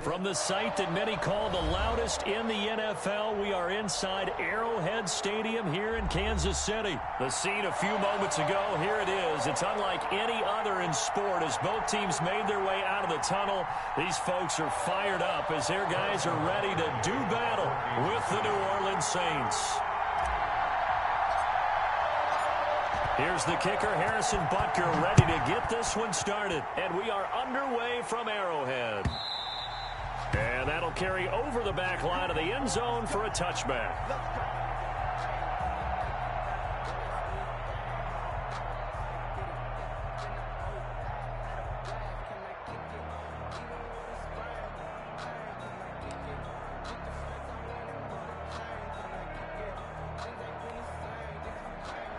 From the site that many call the loudest in the NFL, we are inside Arrowhead Stadium here in Kansas City. The scene a few moments ago, here it is. It's unlike any other in sport as both teams made their way out of the tunnel. These folks are fired up as their guys are ready to do battle with the New Orleans Saints. Here's the kicker, Harrison Butker, ready to get this one started. And we are underway from Arrowhead. And that'll carry over the back line of the end zone for a touchback.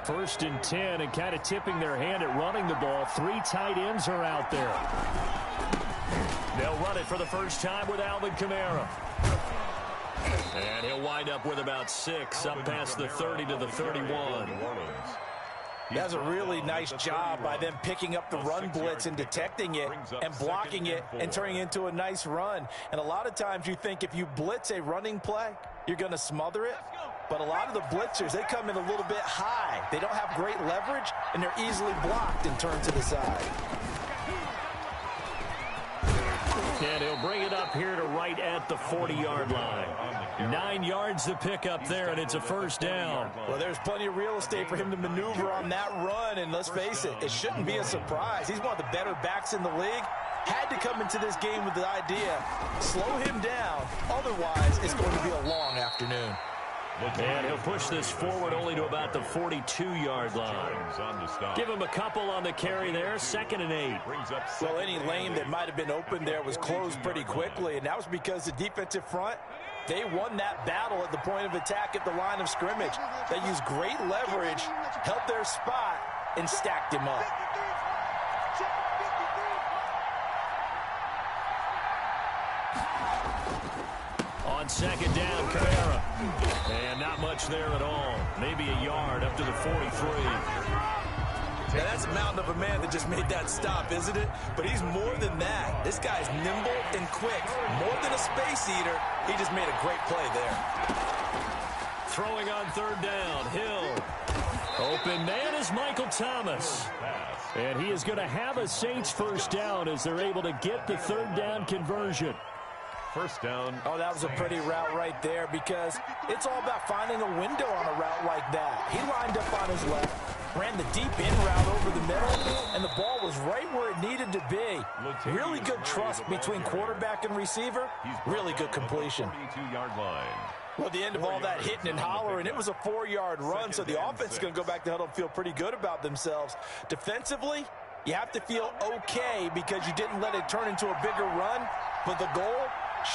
First and 10, and kind of tipping their hand at running the ball. 3 tight ends are out there. They'll run it for the first time with Alvin Kamara. And he'll wind up with about 6 up past the 30 to the 31. That's a really nice job by them picking up the run blitz and detecting it and blocking it and turning it into a nice run. And a lot of times you think if you blitz a running play, you're going to smother it. But a lot of the blitzers, they come in a little bit high. They don't have great leverage, and they're easily blocked and turned to the side. And he'll bring it up here to right at the 40-yard line. 9 yards to pick up there, and it's a first down. Well, there's plenty of real estate for him to maneuver on that run, and let's face it, it shouldn't be a surprise. He's one of the better backs in the league. Had to come into this game with the idea, slow him down, otherwise it's going to be a long afternoon. And he'll push this forward only to about the 42-yard line. Give him a couple on the carry there, 2nd and 8. Well, any lane that might have been open there was closed pretty quickly, and that was because the defensive front, they won that battle at the point of attack at the line of scrimmage. They used great leverage, held their spot, and stacked him up. On 2nd down, Kamara. And not much there at all. Maybe a yard up to the 43. Now, that's a mountain of a man that just made that stop, isn't it? But he's more than that. This guy's nimble and quick. More than a space eater, he just made a great play there. Throwing on 3rd down, Hill. Open man is Michael Thomas. And he is going to have a Saints first down as they're able to get the 3rd down conversion. First down. Oh, that was a pretty route right there because it's all about finding a window on a route like that. He lined up on his left, ran the deep in route over the middle, and the ball was right where it needed to be. Really good trust between quarterback and receiver. Really good completion. 42-yard line. Well, at the end of all that hitting and hollering, it was a 4-yard run, so the offense is going to go back to huddle and feel pretty good about themselves. Defensively, you have to feel okay because you didn't let it turn into a bigger run, but the goal,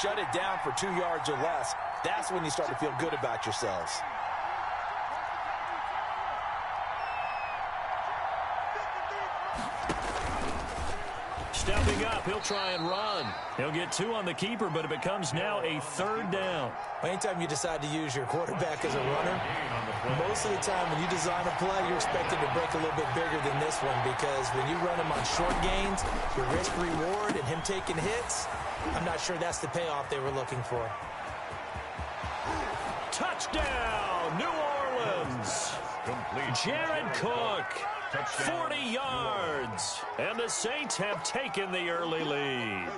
shut it down for 2 yards or less. That's when you start to feel good about yourselves. Stepping up, he'll try and run. He'll get 2 on the keeper, but it becomes now a 3rd down. Anytime you decide to use your quarterback as a runner, most of the time when you design a play, you're expected to break a little bit bigger than this one because when you run him on short gains, your risk-reward and him taking hits, I'm not sure that's the payoff they were looking for. Touchdown, New Orleans. Complete. Jared Cook, 40 yards. And the Saints have taken the early lead.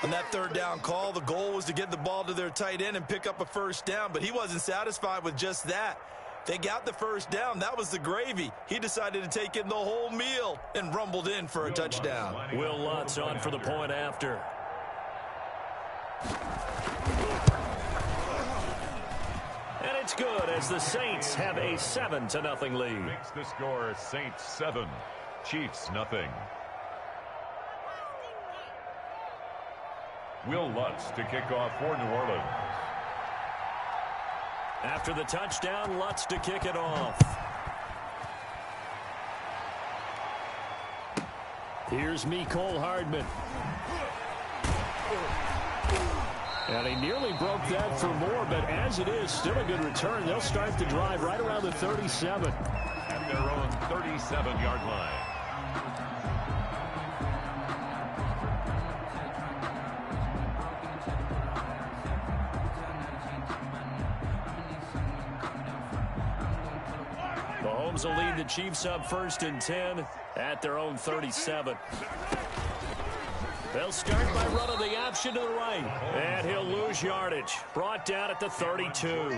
On that 3rd down call, the goal was to get the ball to their tight end and pick up a first down, but he wasn't satisfied with just that. They got the first down. That was the gravy. He decided to take in the whole meal and rumbled in for a touchdown. Will Lutz on for the point after. And it's good as the Saints have a 7-0 lead. Makes the score Saints 7, Chiefs nothing. Will Lutz to kick off for New Orleans. After the touchdown, Lutz to kick it off. Here's Mecole Hardman. And he nearly broke that for more, but as it is, still a good return. They'll start the drive right around the 37. At their own 37-yard line. Mahomes will lead the Chiefs up 1st and 10 at their own 37. They'll start by running the option to the right. And he'll lose yardage. Brought down at the 32.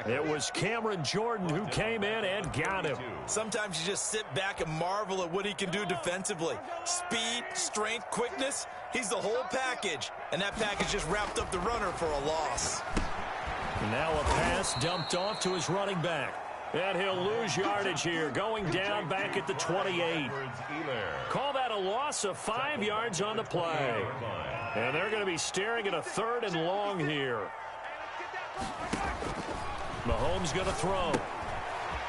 It was Cameron Jordan who came in and got him. Sometimes you just sit back and marvel at what he can do defensively. Speed, strength, quickness. He's the whole package. And that package just wrapped up the runner for a loss. Now a pass dumped off to his running back. And he'll lose yardage here, going down back at the 28. Call that a loss of 5 yards on the play. And they're going to be staring at a 3rd and long here. Mahomes going to throw.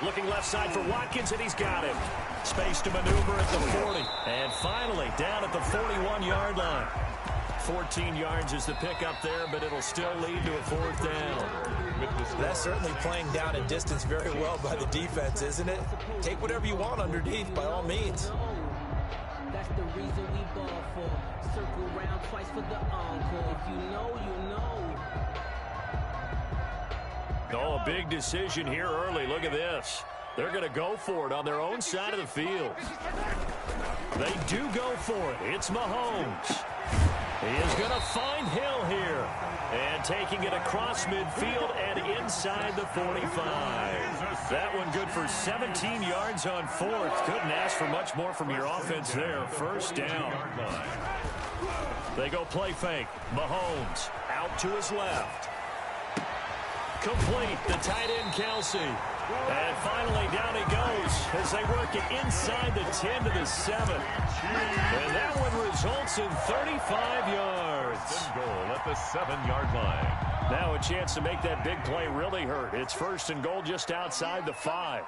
Looking left side for Watkins, and he's got him. Space to maneuver at the 40. And finally, down at the 41-yard line. 14 yards is the pickup there, but it'll still lead to a 4th down. That's certainly playing down in distance very well by the defense, isn't it? Take whatever you want underneath, by all means. That's the reason we ball for. Circle round twice for the encore. If you know, you know. Oh, a big decision here early. Look at this. They're going to go for it on their own side of the field. They do go for it. It's Mahomes. He is going to find Hill here. And taking it across midfield and inside the 45. That one good for 17 yards on 4th. Couldn't ask for much more from your offense there. 1st down. They go play fake. Mahomes out to his left. Complete. The tight end, Kelsey. And finally, down he goes as they work it inside the 10 to the 7. And that one results in 35 yards. Goal at the 7-yard line. Now a chance to make that big play really hurt. It's 1st and goal just outside the 5.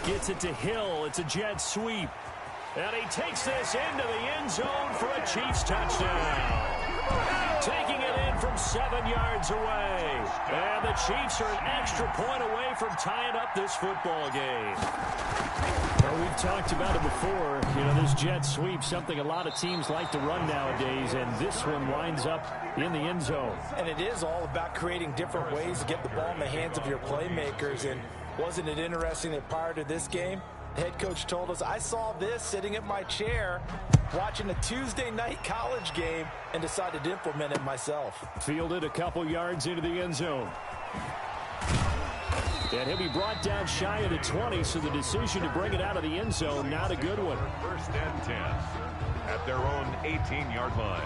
Gets it to Hill. It's a jet sweep. And he takes this into the end zone for a Chiefs touchdown. Taking it in from 7 yards away. And the Chiefs are an extra point away from tying up this football game. Well, we've talked about it before. You know, this jet sweep, something a lot of teams like to run nowadays, and this one winds up in the end zone. And it is all about creating different ways to get the ball in the hands of your playmakers. And wasn't it interesting that prior to this game, the head coach told us, I saw this sitting at my chair watching a Tuesday night college game and decided to implement it myself. Fielded a couple yards into the end zone. And he'll be brought down shy of the 20, so the decision to bring it out of the end zone, not a good one. 1st and 10 at their own 18-yard line.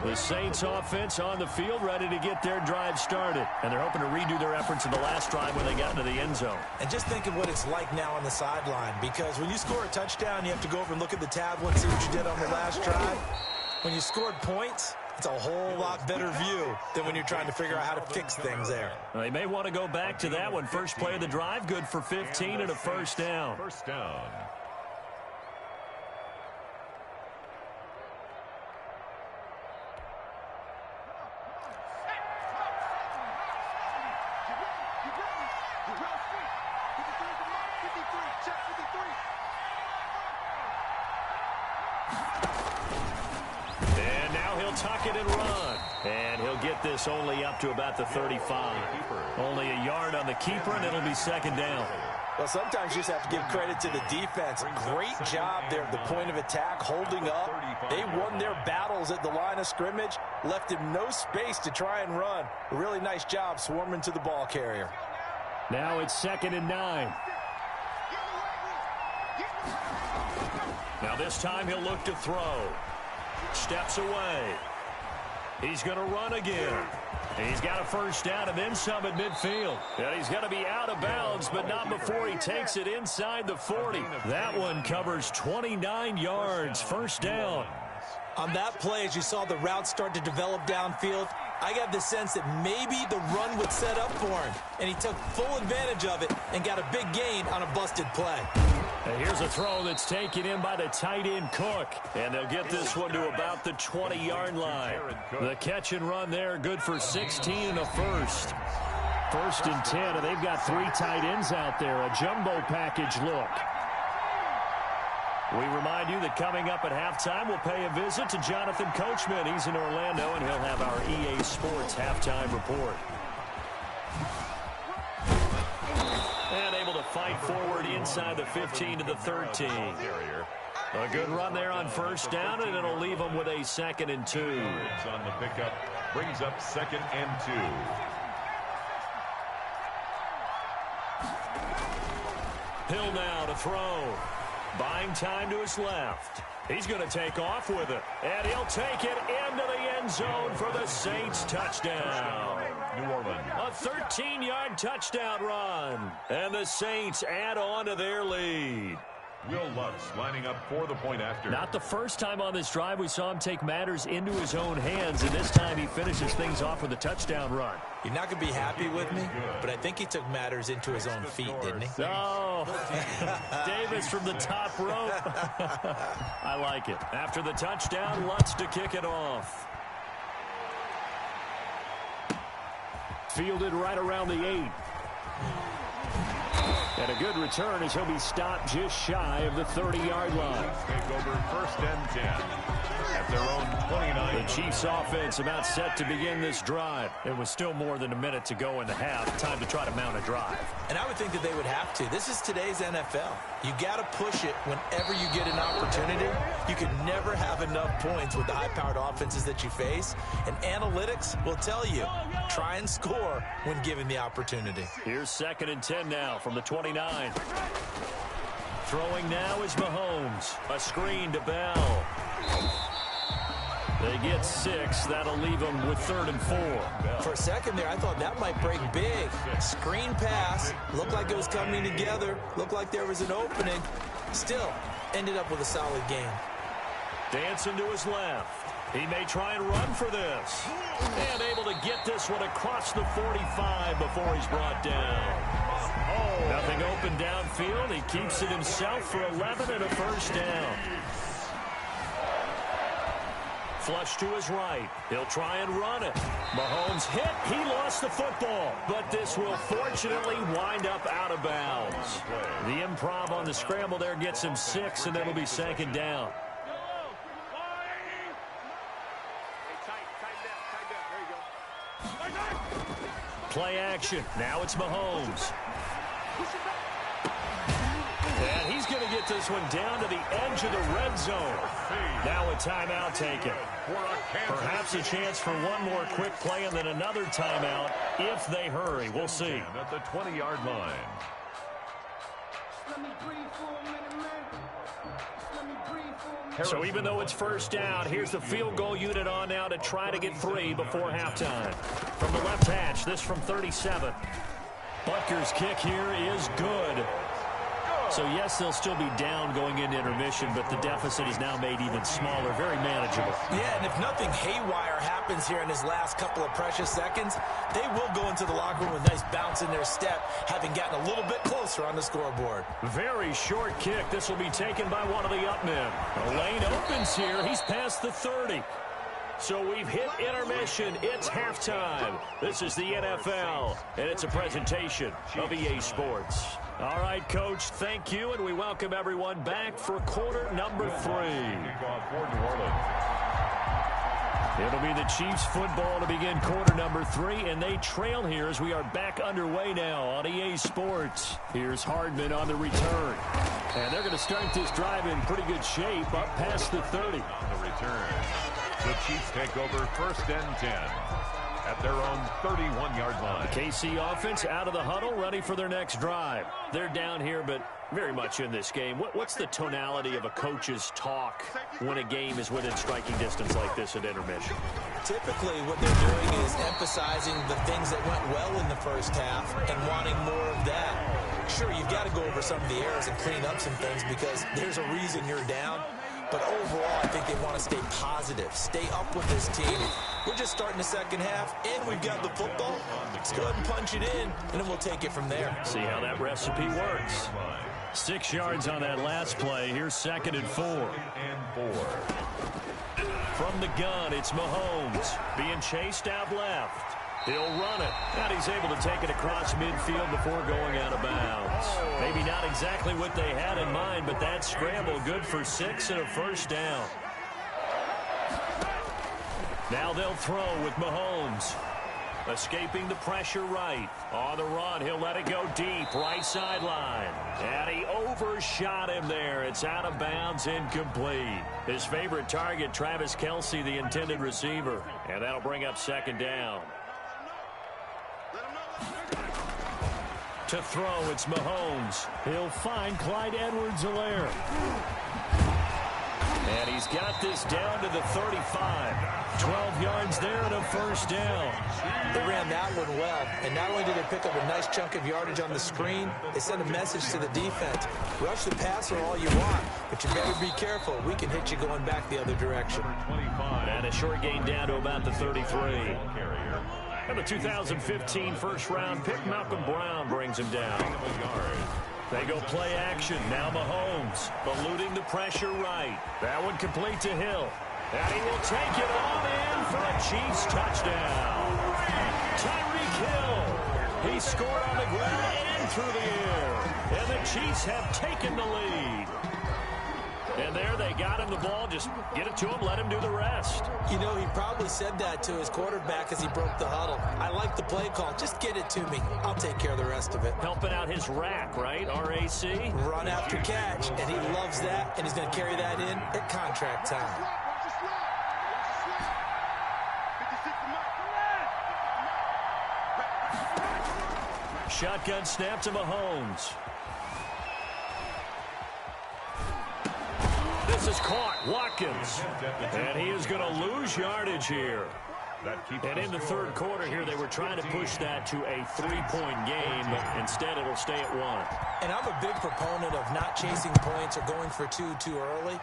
The Saints offense on the field, ready to get their drive started. And they're hoping to redo their efforts in the last drive when they got into the end zone. And just think of what it's like now on the sideline, because when you score a touchdown, you have to go over and look at the tablet and see what you did on the last drive. When you scored points, it's a whole lot better view than when you're trying to figure out how to fix things there. Well, they may want to go back to that one. First play of the drive, good for 15 and a 1st down. 1st down. Tuck it and run. And he'll get this only up to about the 35. Only a yard on the keeper, and it'll be 2nd down. Well, sometimes you just have to give credit to the defense. Great job there at the point of attack, holding up. They won their battles at the line of scrimmage, left him no space to try and run. A really nice job swarming to the ball carrier. Now it's 2nd and 9. Now this time he'll look to throw. Steps away. He's going to run again. He's got a 1st down and then some at midfield. And he's going to be out of bounds, but not before he takes it inside the 40. That one covers 29 yards. 1st down. On that play, as you saw the route start to develop downfield, I got the sense that maybe the run would set up for him. And he took full advantage of it and got a big gain on a busted play. And here's a throw that's taken in by the tight end, Cook. And they'll get this one to about the 20-yard line. The catch and run there, good for 16 and a 1st. 1st and 10, and they've got 3 tight ends out there. A jumbo package look. We remind you that coming up at halftime, we'll pay a visit to Jonathan Coachman. He's in Orlando, and he'll have our EA Sports halftime report. fight forward inside the 15 to the 13. A good run there on first down, and it'll leave them with a 2nd and 2. On the pickup, brings up 2nd and 2. Hill now to throw. Buying time to his left. He's going to take off with it. And he'll take it into the end zone for the Saints touchdown. New Orleans. A 13-yard touchdown run. And the Saints add on to their lead. Will Lutz lining up for the point after. Not the first time on this drive we saw him take matters into his own hands, and this time he finishes things off with a touchdown run. You're not going to be happy with me, but I think he took matters into his own feet, didn't he? Oh, Davis from the top rope. I like it. After the touchdown, Lutz to kick it off. Fielded right around the 8. And a good return as he'll be stopped just shy of the 30-yard line. Take over 1st and 10 at their own 29. The Chiefs offense about set to begin this drive. It was still more than a minute to go in the half. Time to try to mount a drive. And I would think that they would have to. This is today's NFL. You got to push it whenever you get an opportunity. You can never have enough points with the high-powered offenses that you face. And analytics will tell you, try and score when given the opportunity. Here's 2nd and 10 now from the 29. Throwing now is Mahomes. A screen to Bell. They get 6. That'll leave them with 3rd and 4. For a second there, I thought that might break big. Screen pass. Looked like it was coming together. Looked like there was an opening. Still, ended up with a solid game. Dancing to his left. He may try and run for this. And able to get this one across the 45 before he's brought down. Nothing open downfield. He keeps it himself for 11 and a 1st down. Flush to his right. He'll try and run it. Mahomes hit. He lost the football. But this will fortunately wind up out of bounds. The improv on the scramble there gets him 6, and it'll be 2nd down. Play action. Now it's Mahomes. And he's going to get this one down to the edge of the red zone. Now a timeout taken. Perhaps a chance for one more quick play and then another timeout if they hurry. We'll see. At the 20-yard line. So even though it's 1st down, here's the field goal unit on now to try to get 3 before halftime. From the left hash, this from 37. Butker's kick here is good. So, yes, they'll still be down going into intermission, but the deficit is now made even smaller, very manageable. Yeah, and if nothing haywire happens here in his last couple of precious seconds, they will go into the locker room with a nice bounce in their step, having gotten a little bit closer on the scoreboard. Very short kick. This will be taken by one of the up men. The lane opens here. He's past the 30. So we've hit intermission. It's halftime. This is the NFL, and it's a presentation of EA Sports. All right, Coach, thank you, and we welcome everyone back for quarter number 3. It'll be the Chiefs football to begin quarter number 3, and they trail here as we are back underway now on EA Sports. Here's Hardman on the return. And they're going to start this drive in pretty good shape, up past the 30. On the return, the Chiefs take over 1st and 10 at their own 31-yard line. The KC offense out of the huddle, ready for their next drive. They're down here, but very much in this game. What's the tonality of a coach's talk when a game is within striking distance like this at intermission? Typically, what they're doing is emphasizing the things that went well in the first half and wanting more of that. Sure, you've got to go over some of the errors and clean up some things because there's a reason you're down. But overall, I think they want to stay positive, stay up with this team. We're just starting the second half, and we've got the football. Let's go ahead and punch it in, and then we'll take it from there. See how that recipe works. 6 yards on that last play. Here's 2nd and 4. From the gun, it's Mahomes being chased out left. He'll run it, and he's able to take it across midfield before going out of bounds. Maybe not exactly what they had in mind, but that scramble good for 6 and a 1st down. Now they'll throw with Mahomes. Escaping the pressure right. On the run, he'll let it go deep. Right sideline. And he overshot him there. It's out of bounds, incomplete. His favorite target, Travis Kelce, the intended receiver. And that'll bring up second down. To throw, it's Mahomes. He'll find Clyde Edwards-Helaire. And he's got this down to the 35. 12 yards there and a first down. They ran that one well. And not only did they pick up a nice chunk of yardage on the screen, they sent a message to the defense. Rush the passer all you want, but you better be careful. We can hit you going back the other direction. And a short gain down to about the 33. And the 2015 first-round pick, Malcolm Brown, brings him down. They go play action. Now Mahomes eluding the pressure right. That one complete to Hill. And he will take it on in for a Chiefs touchdown. Tyreek Hill. He scored on the ground and through the air. And the Chiefs have taken the lead. And there they got him the ball. Just get it to him, let him do the rest. You know, he probably said that to his quarterback as he broke the huddle. I like the play call. Just get it to me. I'll take care of the rest of it. Helping out his rack, right? RAC? Run after catch. And he loves that. And he's going to carry that in at contract time. Shotgun snap to Mahomes. This is caught. Watkins. And he is going to lose yardage here. And in the third quarter here, they were trying to push that to a three-point game, but instead it'll stay at one. And I'm a big proponent of not chasing points or going for two too early.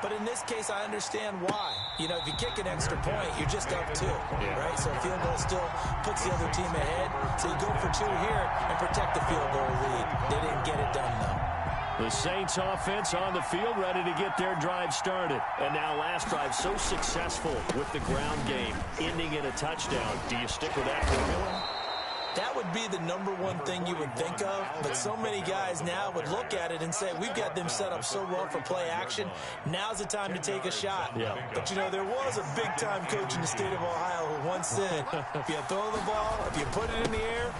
But in this case, I understand why. You know, if you kick an extra point, you're just up two, right? So a field goal still puts the other team ahead. So you go for two here and protect the field goal lead. They didn't get it done, though. The Saints offense on the field, ready to get their drive started. And now last drive so successful with the ground game, ending in a touchdown. Do you stick with that formula? That would be the number one thing you would think of, but so many guys now would look at it and say, we've got them set up so well for play action. Now's the time to take a shot. Yeah. But, you know, there was a big-time coach in the state of Ohio who once said, if you throw the ball, if you put it in the air,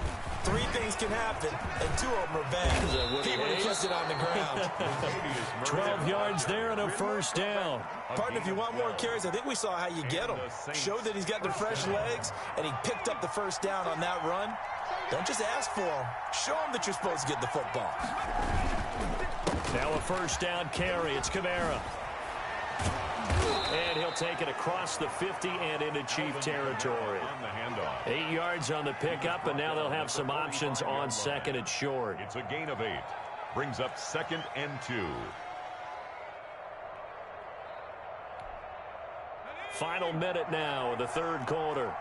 three things can happen, and two of them are bad. He would have kept it on the ground. 12 yards there and a first down. Partner, if you want more carries, I think we saw how you get him. Showed that he's got the fresh legs, and he picked up the first down on that run. Don't just ask for him. Show him that you're supposed to get the football. Now a first down carry. It's Kamara. And he'll take it across the 50 and into Chief territory. 8 yards on the pickup, and now they'll have some options on second and short. It's a gain of 8. Brings up 2nd and 2. Final minute now of the third quarter.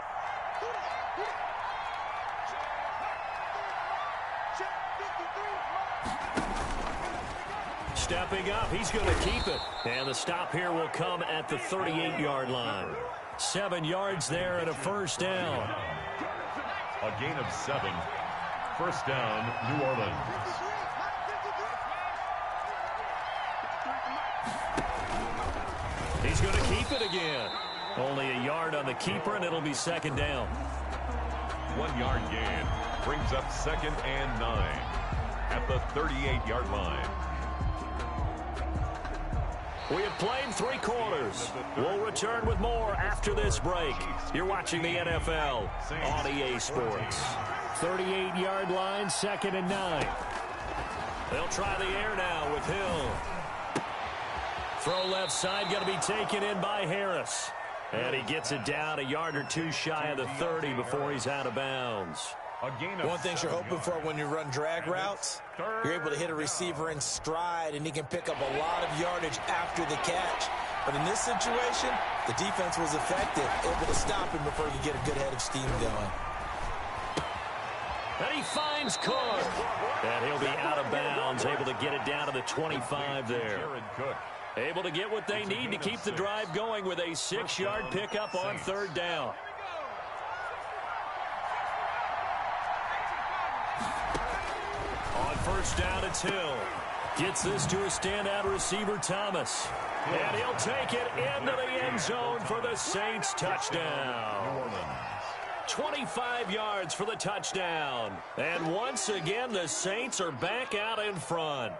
Stepping up, he's going to keep it. And the stop here will come at the 38-yard line. 7 yards there and a first down. A gain of 7. First down, New Orleans. He's going to keep it again. Only a yard on the keeper, and it'll be second down. 1 yard gain. Brings up 2nd and 9 at the 38-yard line. We have played 3 quarters. We'll return with more after this break. You're watching the NFL on EA Sports. 38-yard line, 2nd and 9. They'll try the air now with Hill. Throw left side, going to be taken in by Harris. And he gets it down a yard or two shy of the 30 before he's out of bounds. One thing you're hoping for when you run drag routes, you're able to hit a receiver in stride, and he can pick up a lot of yardage after the catch. But in this situation, the defense was effective, able to stop him before he could get a good head of steam going. And he finds Cook. And he'll be out of bounds, able to get it down to the 25 there. Able to get what they need to keep the drive going with a 6-yard pickup on third down. On first down, it's Hill. Gets this to a standout receiver, Thomas. And he'll take it into the end zone for the Saints touchdown. 25 yards for the touchdown. And once again, the Saints are back out in front.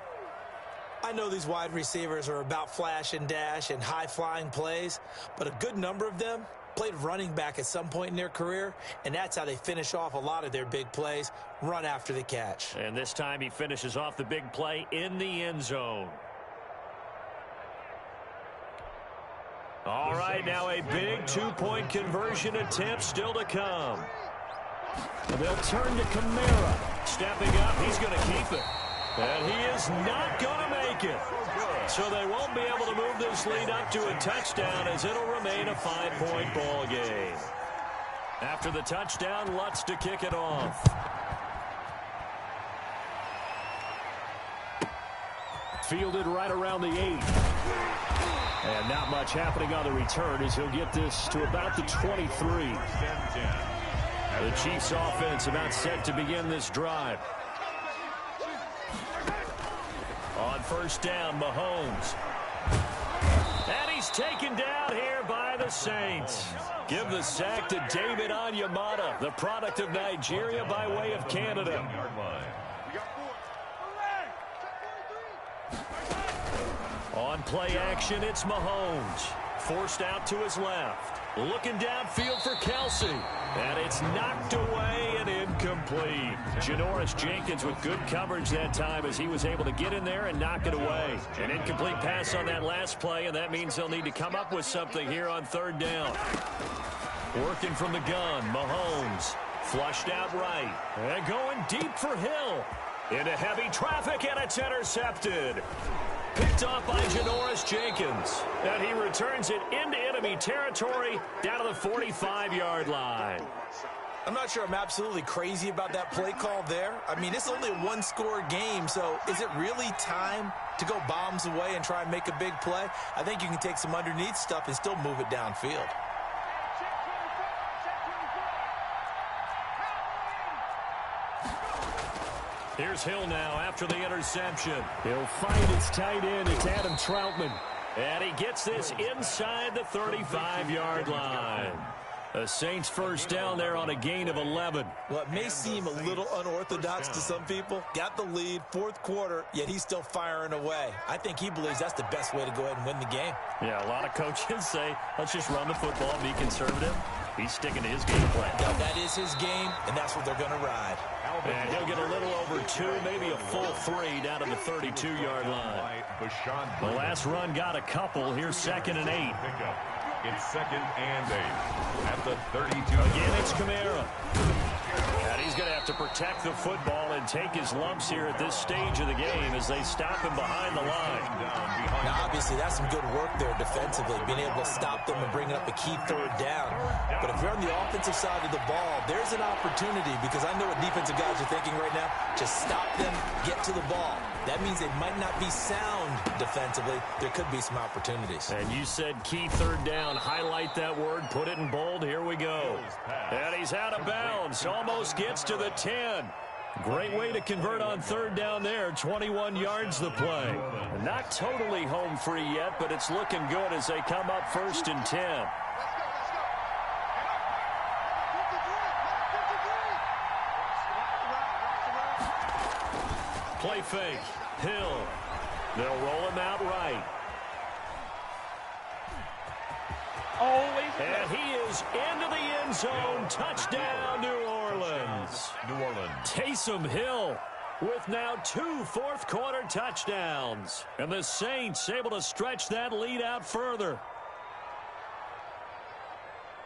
I know these wide receivers are about flash and dash and high-flying plays, but a good number of them played running back at some point in their career, and that's how they finish off a lot of their big plays, run after the catch. And this time he finishes off the big play in the end zone. All right, now a big two-point conversion attempt still to come. They'll turn to Kamara. Stepping up, he's going to keep it. And he is not going to make it. So they won't be able to move this lead up to a touchdown as it'll remain a 5-point ball game. After the touchdown, Lutz to kick it off. Fielded right around the 8. And not much happening on the return as he'll get this to about the 23. The Chiefs offense about set to begin this drive. On first down, Mahomes. And he's taken down here by the Saints. Give the sack to David Onyemata, the product of Nigeria by way of Canada. On play action, it's Mahomes. Forced out to his left. Looking downfield for Kelsey. And it's knocked away and incomplete. Janoris Jenkins with good coverage that time as he was able to get in there and knock it away. An incomplete pass on that last play, and that means they'll need to come up with something here on third down. Working from the gun, Mahomes. Flushed out right. And going deep for Hill. Into heavy traffic, and it's intercepted. Picked off by Janoris Jenkins. And he returns it into enemy territory down to the 45-yard line. I'm not sure I'm absolutely crazy about that play call there. I mean, it's only a one-score game, so is it really time to go bombs away and try and make a big play? I think you can take some underneath stuff and still move it downfield. Here's Hill now after the interception. He'll find his tight end. It's Adam Troutman. And he gets this inside the 35-yard line. The Saints first down there on a gain of 11. Well, it may seem a little unorthodox to some people. Got the lead, fourth quarter, yet he's still firing away. I think he believes that's the best way to go ahead and win the game. Yeah, a lot of coaches say, let's just run the football and be conservative. He's sticking to his game plan. Yeah, that is his game, and that's what they're going to ride. And he'll get a little over 2, maybe a full 3 down to the 32-yard line. The last run got a couple. Here's 2nd and 8. It's 2nd and 8 at the 32. Again, it's Kamara. And he's going to have to protect the football and take his lumps here at this stage of the game as they stop him behind the line. Now, obviously, that's some good work there defensively, being able to stop them and bringing up a key third down. But if you're on the offensive side of the ball, there's an opportunity, because I know what defensive guys are thinking right now. Just stop them, get to the ball. That means they might not be sound defensively. There could be some opportunities. And you said key third down. Highlight that word. Put it in bold. Here we go. And he's out of bounds. Almost gets to the 10. Great way to convert on third down there. 21 yards the play. Not totally home free yet, but it's looking good as they come up 1st and 10. Play fake. Hill. They'll roll him out right. And he is into the end zone. Touchdown, New Orleans. Taysom Hill with now 2 fourth-quarter touchdowns. And the Saints able to stretch that lead out further.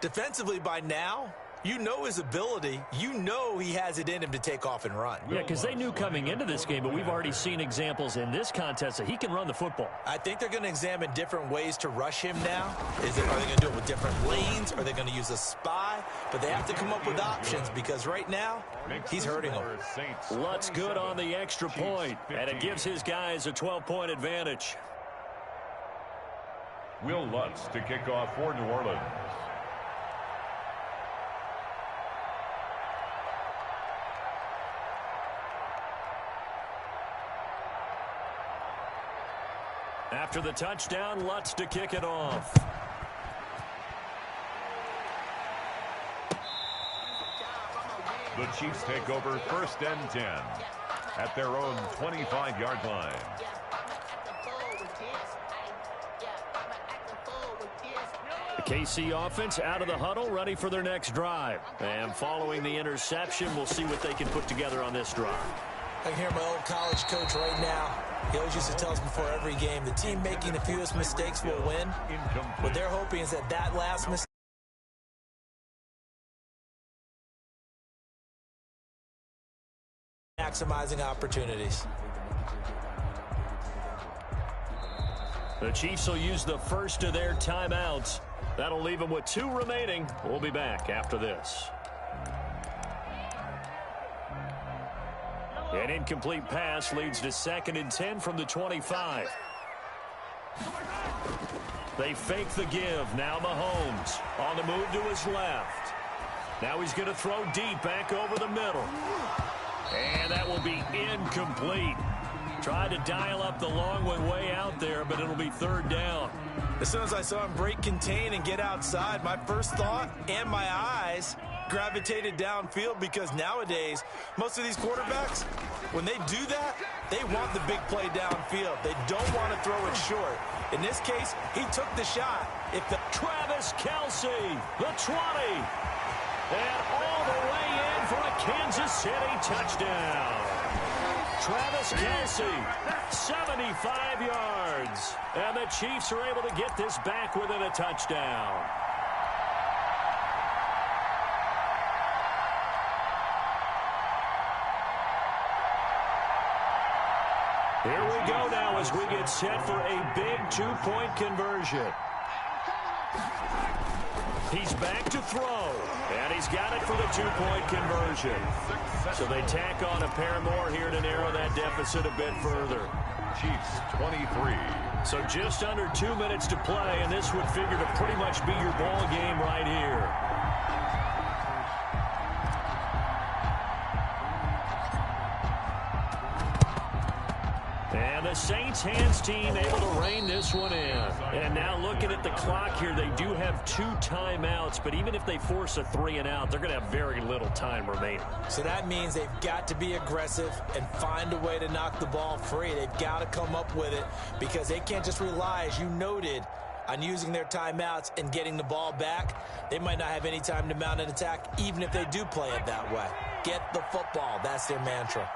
Defensively by now, you know his ability. You know he has it in him to take off and run. Yeah, because they knew coming into this game, but we've already seen examples in this contest that he can run the football. I think they're going to examine different ways to rush him now. Are they going to do it with different lanes? Are they going to use a spy? But they have to come up with options, because right now, he's hurting them. Lutz good on the extra point, and it gives his guys a 12-point advantage. Will Lutz to kick off for New Orleans. After the touchdown, Lutz to kick it off. The Chiefs take over 1st and 10 at their own 25-yard line. The KC offense out of the huddle, ready for their next drive. And following the interception, we'll see what they can put together on this drive. I can hear my old college coach right now. He always used to tell us before every game, the team making the fewest mistakes will win. What they're hoping is that last mistake maximizing opportunities. The Chiefs will use the first of their timeouts. That'll leave them with 2 remaining. We'll be back after this. An incomplete pass leads to 2nd and 10 from the 25. They fake the give. Now Mahomes on the move to his left. Now he's going to throw deep back over the middle. And that will be incomplete. Tried to dial up the long one way out there, but it'll be 3rd down. As soon as I saw him break contain and get outside, my first thought and my eyes gravitated downfield, because nowadays, most of these quarterbacks, when they do that, they want the big play downfield. They don't want to throw it short. In this case, he took the shot. Travis Kelce, the 20. And all the way in for a Kansas City touchdown. Travis Kelce, 75 yards. And the Chiefs are able to get this back within a touchdown. Here we go now as we get set for a big 2-point conversion. He's back to throw, and he's got it for the 2-point conversion. So they tack on a pair more here to narrow that deficit a bit further. Chiefs 23. So just under 2 minutes to play, and this would figure to pretty much be your ball game right here. And the Saints hands team able to rein this one in. And now looking at the clock here, they do have 2 timeouts, but even if they force a 3-and-out, they're going to have very little time remaining. So that means they've got to be aggressive and find a way to knock the ball free. They've got to come up with it, because they can't just rely, as you noted, on using their timeouts and getting the ball back. They might not have any time to mount an attack, even if they do play it that way. Get the football. That's their mantra.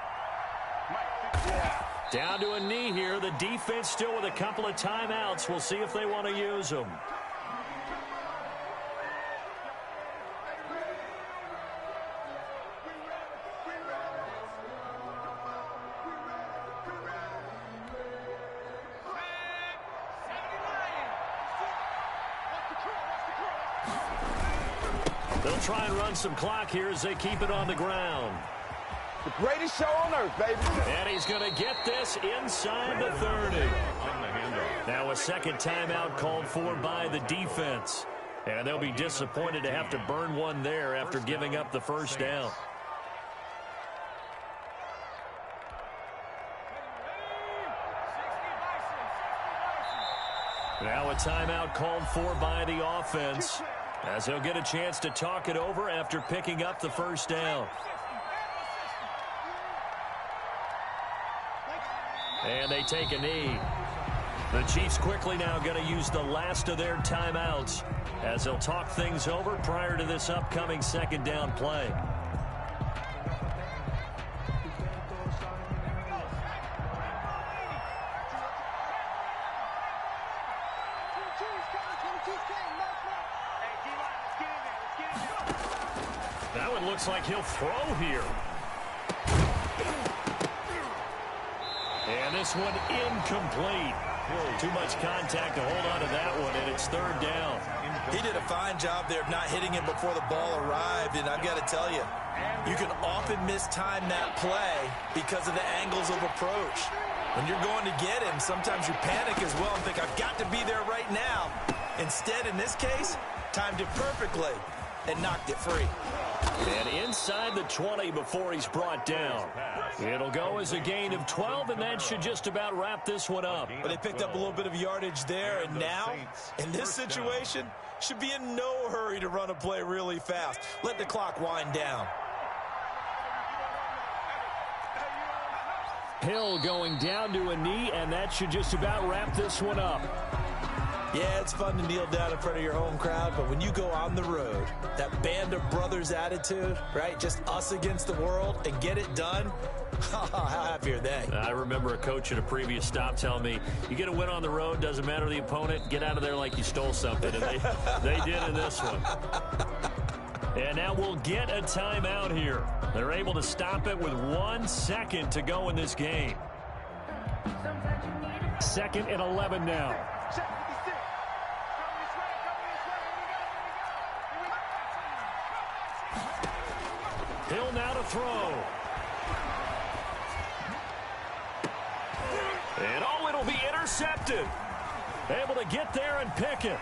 Down to a knee here. The defense still with a couple of timeouts. We'll see if they want to use them. They'll try and run some clock here as they keep it on the ground. The greatest show on earth, baby. And he's going to get this inside the 30. Now a second timeout called for by the defense. And they'll be disappointed to have to burn one there after giving up the first down. Now a timeout called for by the offense, as he'll get a chance to talk it over after picking up the first down. And they take a knee. The Chiefs quickly now going to use the last of their timeouts as they'll talk things over prior to this upcoming second down play. That one looks like he'll throw here. And this one incomplete. Too much contact to hold on to that one, and it's 3rd down. He did a fine job there of not hitting it before the ball arrived, and I've got to tell you, you can often mistime that play because of the angles of approach. When you're going to get him, sometimes you panic as well and think, I've got to be there right now. Instead, in this case, timed it perfectly and knocked it free. And inside the 20 before he's brought down. It'll go as a gain of 12, and that should just about wrap this one up. But they picked up a little bit of yardage there, and now, in this situation, should be in no hurry to run a play really fast. Let the clock wind down. Hill going down to a knee, and that should just about wrap this one up. Yeah, it's fun to kneel down in front of your home crowd, but when you go on the road, that band of brothers attitude, right? Just us against the world and get it done. How happy are they? I remember a coach at a previous stop telling me, you get a win on the road, doesn't matter the opponent, get out of there like you stole something. And they did in this one. And now we'll get a timeout here. They're able to stop it with 1 second to go in this game. 2nd and 11 now. Hill now to throw. And it'll be intercepted. Able to get there and pick it.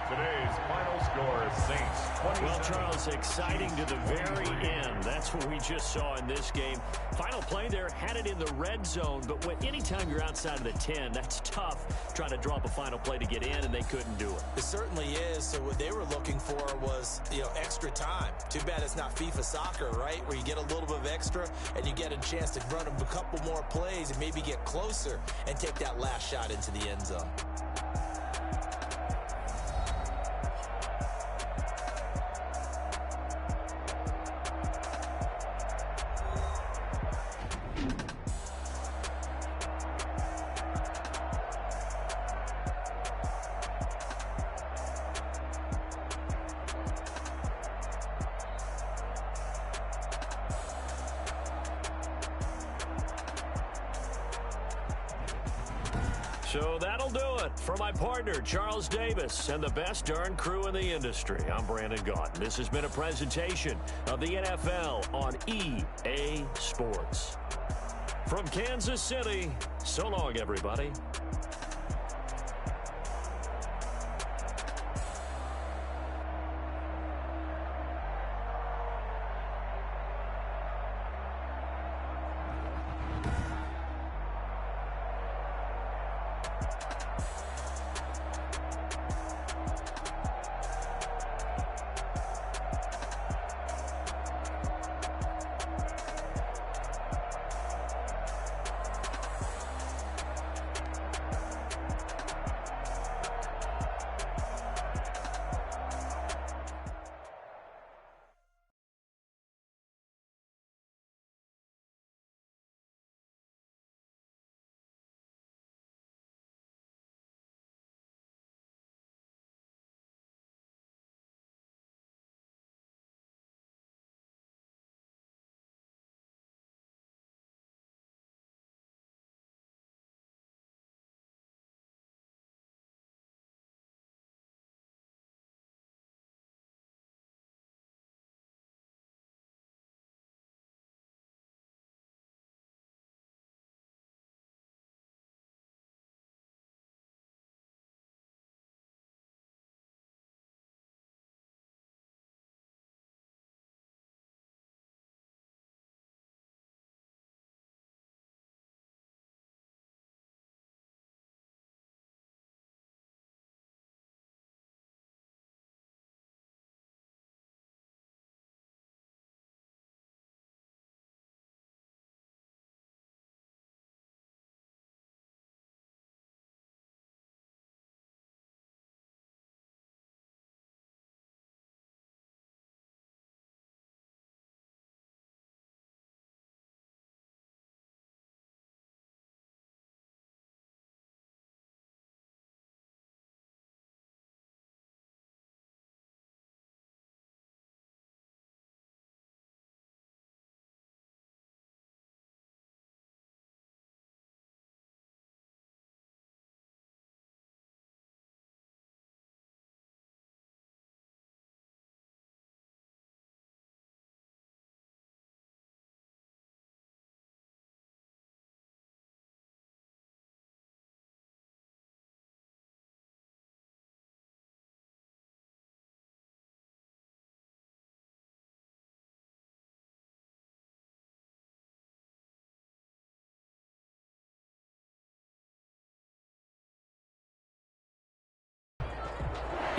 Today's final score is Saints 27. Well, Charles, exciting to the very end. That's what we just saw in this game. Final play there, had it in the red zone, but anytime you're outside of the 10, that's tough trying to draw up a final play to get in, and they couldn't do it. It certainly is. So what they were looking for was, extra time. Too bad it's not FIFA soccer, right, where you get a little bit of extra and you get a chance to run a couple more plays and maybe get closer and take that last shot into the end zone. So that'll do it for my partner, Charles Davis, and the best darn crew in the industry. I'm Brandon Gaudin. This has been a presentation of the NFL on EA Sports. From Kansas City, so long, everybody.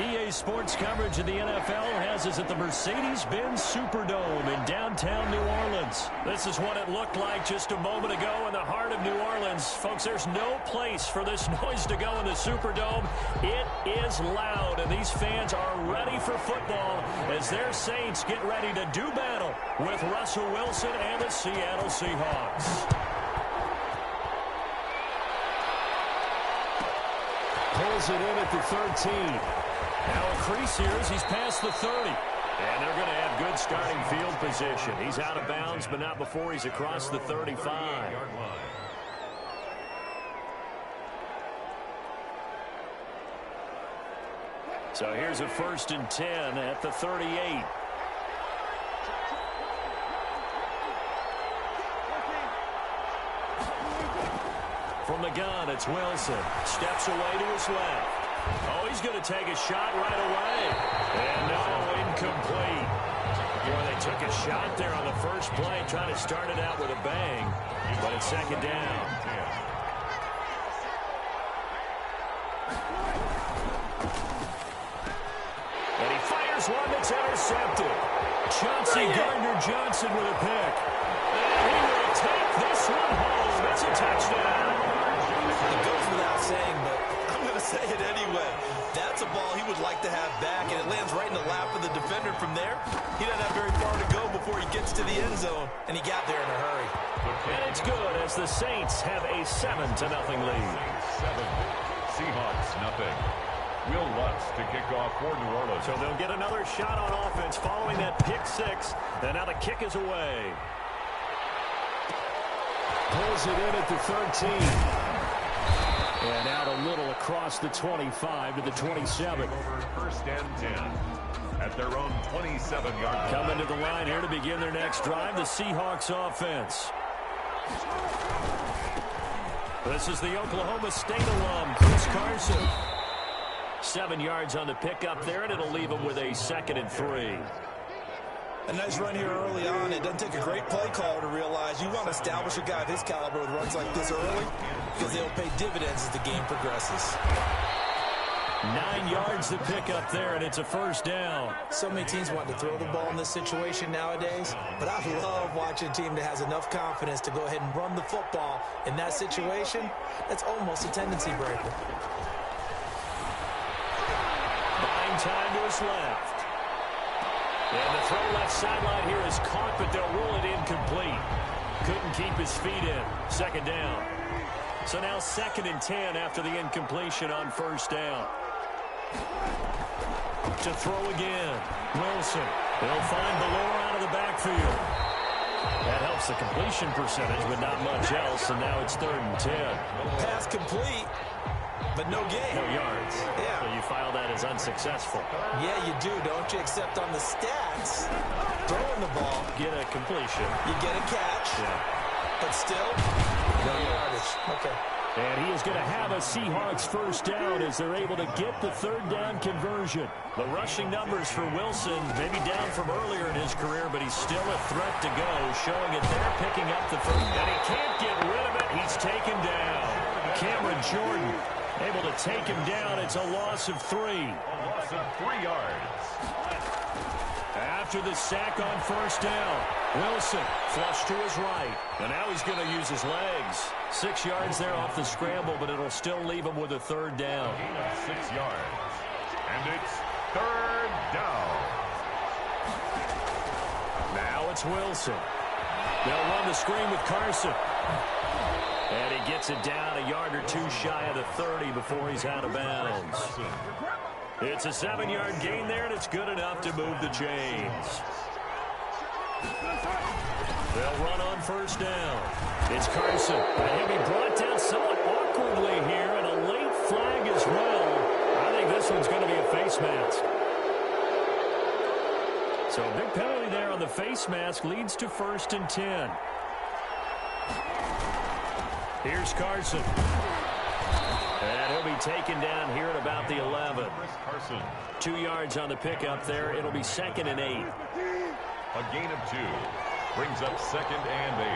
EA Sports coverage of the NFL has us at the Mercedes-Benz Superdome in downtown New Orleans. This is what it looked like just a moment ago in the heart of New Orleans. Folks, there's no place for this noise to go in the Superdome. It is loud, and these fans are ready for football as their Saints get ready to do battle with Russell Wilson and the Seattle Seahawks. Pulls it in at the 13. Now a crease here as he's past the 30. And they're going to have good starting field position. He's out of bounds, but not before he's across the 35. So here's a 1st and 10 at the 38. From the gun, it's Wilson. Steps away to his left. Oh, he's going to take a shot right away. And no, incomplete. Boy, they took a shot there on the first play, trying to start it out with a bang. But it's 2nd down. And he fires one that's intercepted. Chauncey Gardner-Johnson with a pick. And he will take this one home. It's a touchdown. It goes without saying, but I'm going to say it anyway. That's a ball he would like to have back, and it lands right in the lap of the defender from there. He doesn't have very far to go before he gets to the end zone, and he got there in a hurry. And it's good as the Saints have a 7-0 lead. 7, Seahawks nothing. Will Lutz to kick off for New Orleans. So they'll get another shot on offense following that pick 6, and now the kick is away. Pulls it in at the 13. And out a little across the 25 to the 27. 1st and 10 at their own 27-yard line. Coming to the line here to begin their next drive, the Seahawks offense. This is the Oklahoma State alum, Chris Carson. 7 yards on the pickup there, and it'll leave him with a 2nd and 3. A nice run here early on. It doesn't take a great play caller to realize you want to establish a guy of his caliber with runs like this early because they'll pay dividends as the game progresses. 9 yards to pick up there, and it's a 1st down. So many teams want to throw the ball in this situation nowadays, but I love watching a team that has enough confidence to go ahead and run the football in that situation. That's almost a tendency breaker. Buying time to his left. And the throw left sideline here is caught, but they'll rule it incomplete. Couldn't keep his feet in. 2nd down. So now 2nd and 10 after the incompletion on 1st down. To throw again. Wilson. They'll find Ballore out of the backfield. That helps the completion percentage, but not much else. And now it's 3rd and 10. Pass complete, but no gain. No yards. Yeah. So you file that as unsuccessful. Yeah, you do, don't you? Except on the stats, throwing the ball, Get a completion. you get a catch, but still, no yardage. Okay. And he is going to have a Seahawks 1st down as they're able to get the 3rd down conversion. The rushing numbers for Wilson maybe down from earlier in his career, but he's still a threat to go, showing it there, picking up the 3rd. And he can't get rid of it. He's taken down. Cameron Jordan able to take him down. It's a loss of 3. A loss of 3 yards. After the sack on 1st down, Wilson flush to his right. And now he's going to use his legs. 6 yards there off the scramble, but it'll still leave him with a 3rd down. Gain of 6 yards. And it's 3rd down. Now it's Wilson. They'll run the screen with Carson. And he gets it down a yard or 2 shy of the 30 before he's out of bounds. It's a 7-yard gain there, and it's good enough to move the chains. They'll run on 1st down. It's Carson. And he'll be brought down somewhat awkwardly here, and a late flag as well. I think this one's going to be a face mask. So a big penalty there on the face mask leads to 1st and 10. Here's Carson. And he'll be taken down here at about the 11. 2 yards on the pickup there. It'll be 2nd and 8. A gain of 2. Brings up 2nd and 8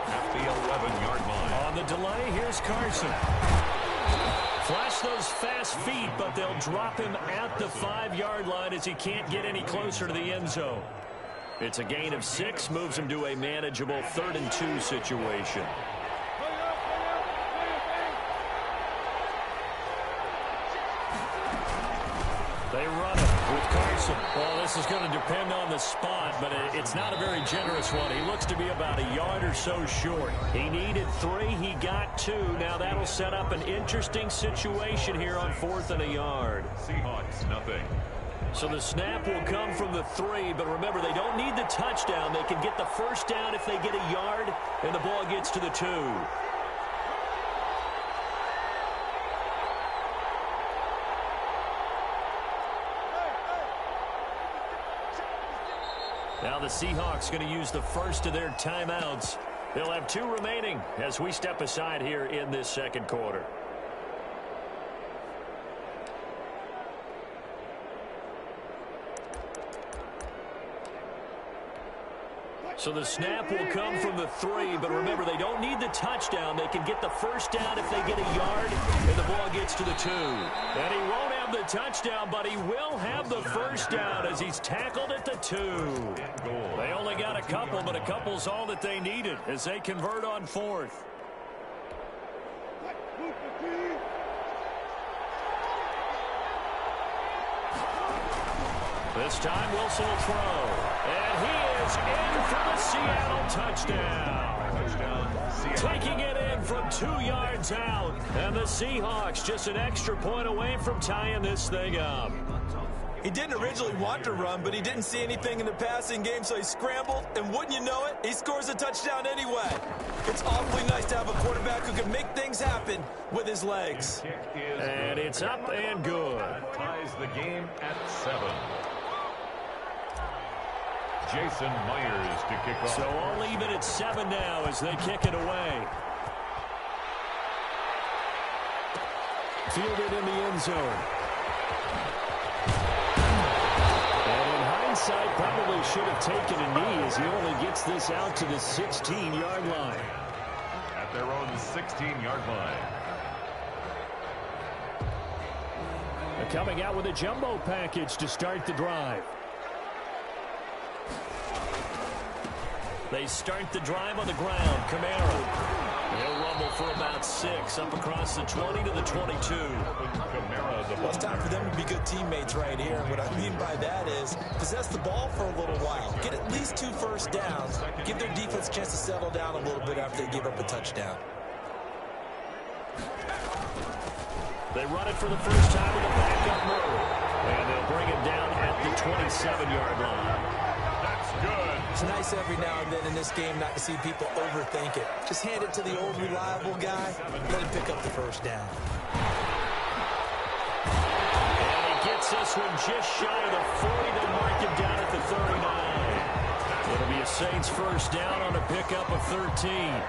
at the 11-yard line. On the delay, here's Carson. Flash those fast feet, but they'll drop him at the 5-yard line as he can't get any closer to the end zone. It's a gain of 6, moves him to a manageable 3rd and 2 situation. They run it with Carson. Well, this is going to depend on the spot, but it's not a very generous one. He looks to be about a yard or so short. He needed 3. He got 2. Now that'll set up an interesting situation here on 4th and a yard. Seahawks, nothing. So the snap will come from the 3, but remember, they don't need the touchdown. They can get the first down if they get a yard, and the ball gets to the 2. Now the Seahawks going to use the first of their timeouts. They'll have 2 remaining as we step aside here in this second quarter. So the snap will come from the 3, but remember, they don't need the touchdown. They can get the first down if they get a yard, and the ball gets to the 2. And he won't have the touchdown, but he will have the first down as he's tackled at the 2. They only got a couple, but a couple's all that they needed as they convert on 4th. This time Wilson will throw. And he is in for the Seattle touchdown. Taking it in from 2 yards out. And the Seahawks just an extra point away from tying this thing up. He didn't originally want to run, but he didn't see anything in the passing game, so he scrambled. And wouldn't you know it, he scores a touchdown anyway. It's awfully nice to have a quarterback who can make things happen with his legs. And it's up and good. Ties the game at 7. Jason Myers to kick off. So all even at 7 now as they kick it away. Fielded in the end zone. And in hindsight, probably should have taken a knee as he only gets this out to the 16-yard line. At their own 16-yard line. They're coming out with a jumbo package to start the drive. They start the drive on the ground. Kamara. He'll rumble for about 6 up across the 20 to the 22. Well, it's time for them to be good teammates right here. What I mean by that is possess the ball for a little while. Get at least 2 first downs. Give their defense a chance to settle down a little bit after they give up a touchdown. They run it for the first time with a backup move. And they'll bring him down at the 27-yard line. That's good. It's nice every now and then in this game not to see people overthink it. Just hand it to the old reliable guy. Let him pick up the first down. And he gets this one just shy of the 40. They mark him down at the 39. It'll be a Saints first down on a pickup of 13.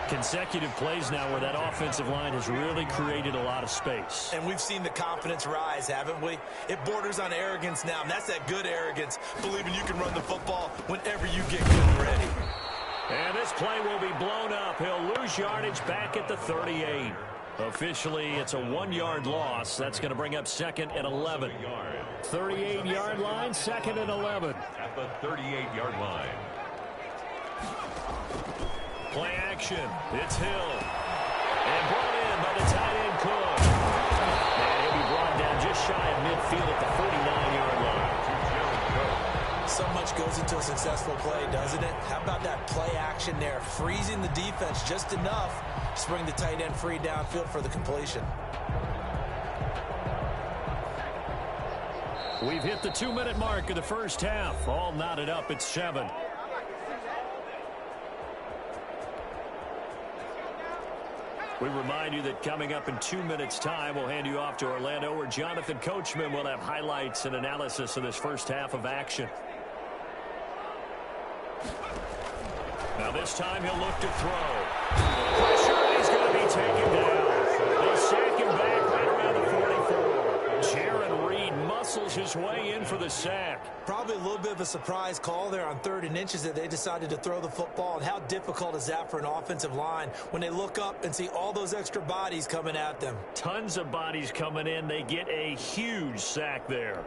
Consecutive plays now where that offensive line has really created a lot of space. And we've seen the confidence rise, haven't we? It borders on arrogance now, and that's that good arrogance, believing you can run the football whenever you get good and ready. And this play will be blown up. He'll lose yardage back at the 38. Officially, it's a 1-yard loss. That's going to bring up 2nd and 11. 38-yard line, 2nd and 11. At the 38-yard line. Play action. It's Hill. And brought in by the tight end Cook. And he'll be brought down just shy of midfield at the 49-yard line. So much goes into a successful play, doesn't it? How about that play action there? Freezing the defense just enough to bring the tight end free downfield for the completion. We've hit the 2-minute mark of the first half. All knotted up at 7. We remind you that coming up in 2 minutes' time, we'll hand you off to Orlando, where Jonathan Coachman will have highlights and analysis of this first half of action. Now this time he'll look to throw. Pressure, and he's going to be taken down. They sack him back right around the 44. Jaron Reed muscles muscles his way in for the sack. Probably a little bit of a surprise call there on 3rd and inches that they decided to throw the football. And how difficult is that for an offensive line when they look up and see all those extra bodies coming at them? Tons of bodies coming in. They get a huge sack there.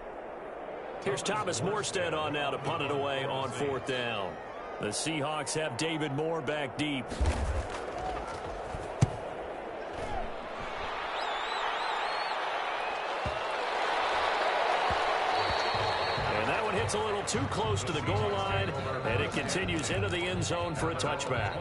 Here's Thomas Morstead on now to punt it away on 4th down. The Seahawks have David Moore back deep. Hits a little too close to the goal line, and it continues into the end zone for a touchback.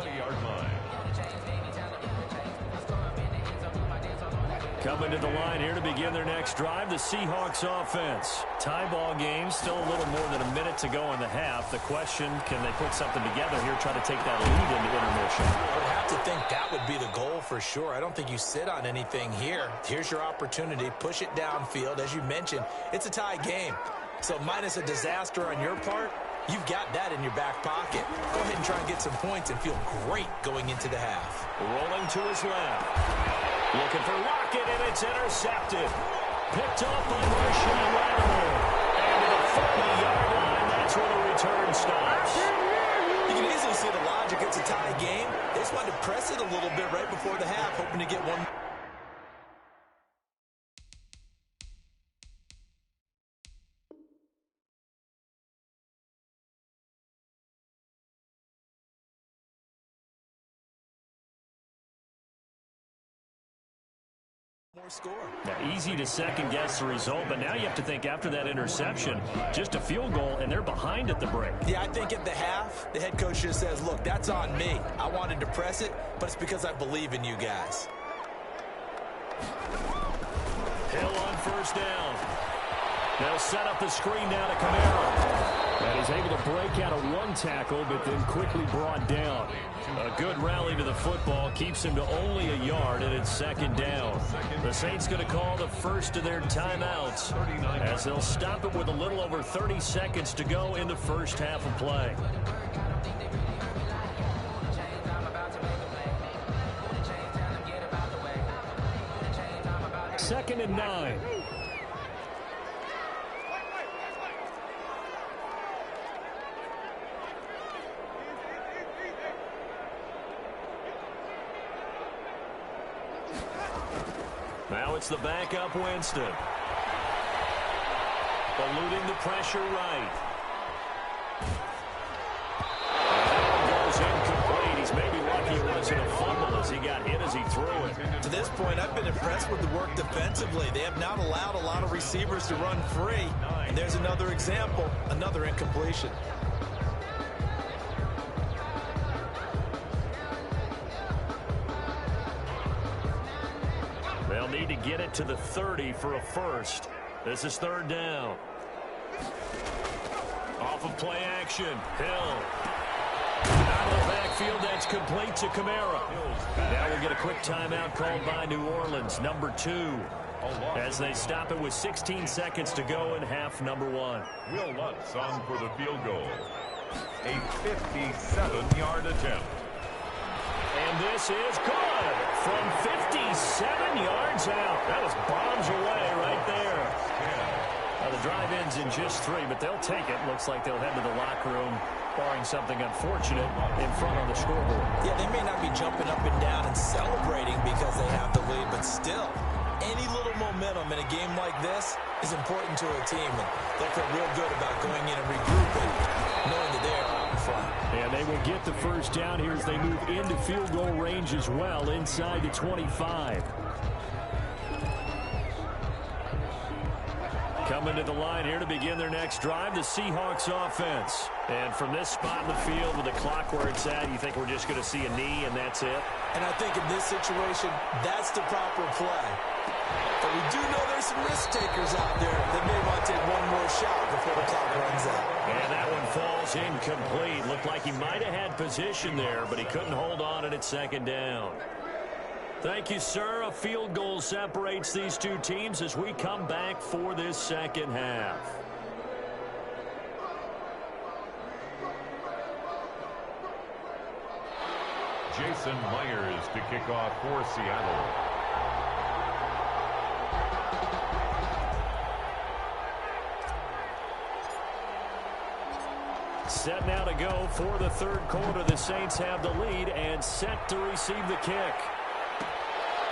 Coming to the line here to begin their next drive, the Seahawks offense. Tie ball game, still a little more than a minute to go in the half. The question, can they put something together here, try to take that lead into intermission? I would have to think that would be the goal for sure. I don't think you sit on anything here. Here's your opportunity. Push it downfield. As you mentioned, it's a tie game. So minus a disaster on your part, you've got that in your back pocket. Go ahead and try and get some points and feel great going into the half. Rolling to his left. Looking for Lockett, and it's intercepted. Picked off by Marshawn Lattimore. And to the 40-yard line, that's where the return stops. You can easily see the logic. It's a tie game. They just wanted to press it a little bit right before the half, hoping to get one. Score. Now, easy to second-guess the result, but now you have to think after that interception, just a field goal, and they're behind at the break. Yeah, I think at the half, the head coach just says, look, that's on me. I wanted to press it, but it's because I believe in you guys. Hill on 1st down. They'll set up the screen now to Kamara. And he's able to break out of one tackle, but then quickly brought down. A good rally to the football keeps him to only a yard, and it's 2nd down. The Saints going to call the first of their timeouts as they'll stop it with a little over 30 seconds to go in the first half of play. Second and 9. Now it's the backup Winston. Eluding the pressure right. And goes incomplete. He's maybe lucky it wasn't a fumble as he got hit as he threw it. To this point, I've been impressed with the work defensively. They have not allowed a lot of receivers to run free. And there's another example, another incompletion. They'll need to get it to the 30 for a first. This is 3rd down. Off of play action. Hill. Out of the backfield, that's complete to Kamara. Now we'll get a quick timeout called by New Orleans, number 2. As they stop it with 16 seconds to go in half number 1. Will Lutz on for the field goal. A 57-yard attempt. And this is good from 57 yards out. That was bombs away right there. Now the drive ends in just 3, but they'll take it. Looks like they'll head to the locker room, barring something unfortunate in front on the scoreboard. Yeah, they may not be jumping up and down and celebrating because they have the lead, but still, any little momentum in a game like this is important to a team. And they'll feel real good about going in and regrouping, knowing that they are out in front. And they will get the first down here as they move into field goal range as well, inside the 25. Coming to the line here to begin their next drive, the Seahawks offense. And from this spot in the field with the clock where it's at, you think we're just going to see a knee and that's it? And I think in this situation, that's the proper play. But we do know there's some risk takers out there that may want to take one more shot before the clock runs out. And that one falls incomplete. Looked like he might have had position there, but he couldn't hold on at 2nd down. Thank you, sir. A field goal separates these two teams as we come back for this second half. Jason Myers to kick off for Seattle. Set now to go for the third quarter. The Saints have the lead and set to receive the kick.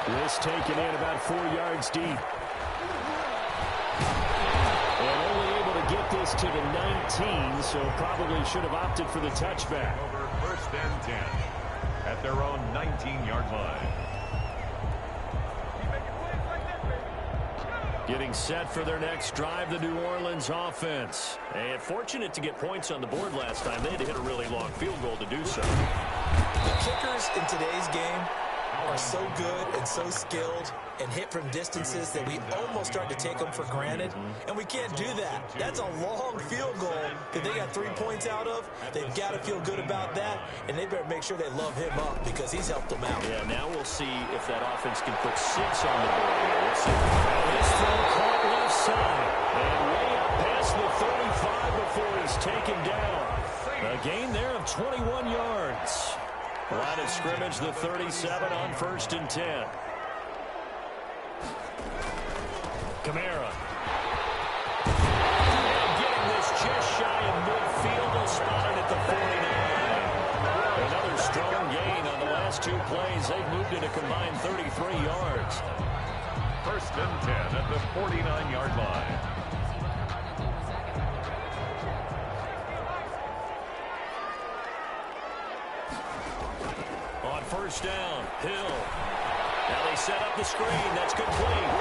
This taken in about 4 yards deep. And only able to get this to the 19, so probably should have opted for the touchback. Over first and 10 at their own 19-yard line. Getting set for their next drive, the New Orleans offense. And fortunate to get points on the board last time. They had to hit a really long field goal to do so. The kickers in today's game are so good and so skilled and hit from distances that we almost start to take them for granted. And we can't do that. That's a long field goal that they got 3 points out of. They've got to feel good about that, and they better make sure they love him up because he's helped them out. Yeah, now we'll see if that offense can put 6 on the board here. We'll see. This throw caught left side and way up past the 35 before he's taken down. A gain there of 21 yards. Line of scrimmage, the 37 on first and 10. Kamara. And getting this just shy of midfield, will spot it at the 49. Another strong gain on the last 2 plays. They've moved it a combined 33 yards. First and 10 at the 49-yard line. On first down, Hill. Now they set up the screen. That's complete.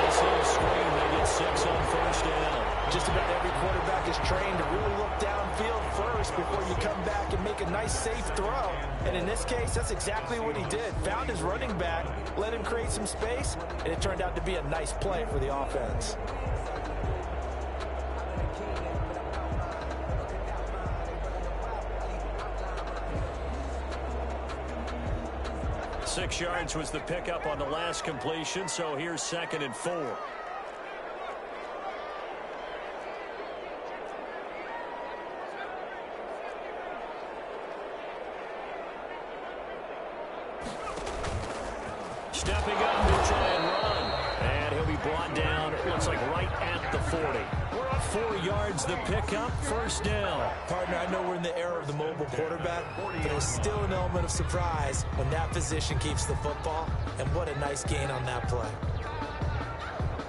Nice little screen. They get 6 on first down. Just about every quarterback is trained to really look downfield first before you come back and make a nice, safe throw. And in this case, that's exactly what he did. Found his running back, let him create some space, and it turned out to be a nice play for the offense. Six yards was the pickup on the last completion, so here's 2nd and 4. Stepping up to try and run. And he'll be brought down, it looks like right at the 40. We're up 4 yards, the pickup, first down. Partner, I know we're in the era of the mobile quarterback, but there's still an element of surprise when that position keeps the football, and what a nice gain on that play.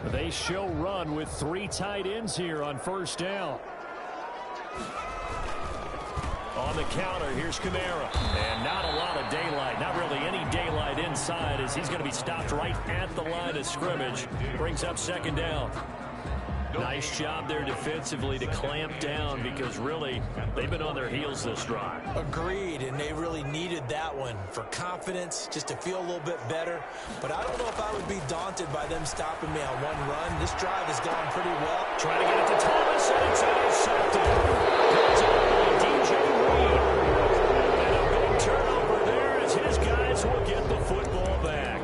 They show run with 3 tight ends here on first down. On the counter, here's Kamara. And not a lot of daylight, not really any daylight inside as he's going to be stopped right at the line of scrimmage. Brings up 2nd down. Nice job there defensively to clamp down because really they've been on their heels this drive. Agreed, and they really needed that one for confidence, just to feel a little bit better. But I don't know if I would be daunted by them stopping me on one run. This drive has gone pretty well. Trying to get it to Thomas, and it's intercepted. Comes out by DJ Reed. And a big turnover there as his guys will get the football back.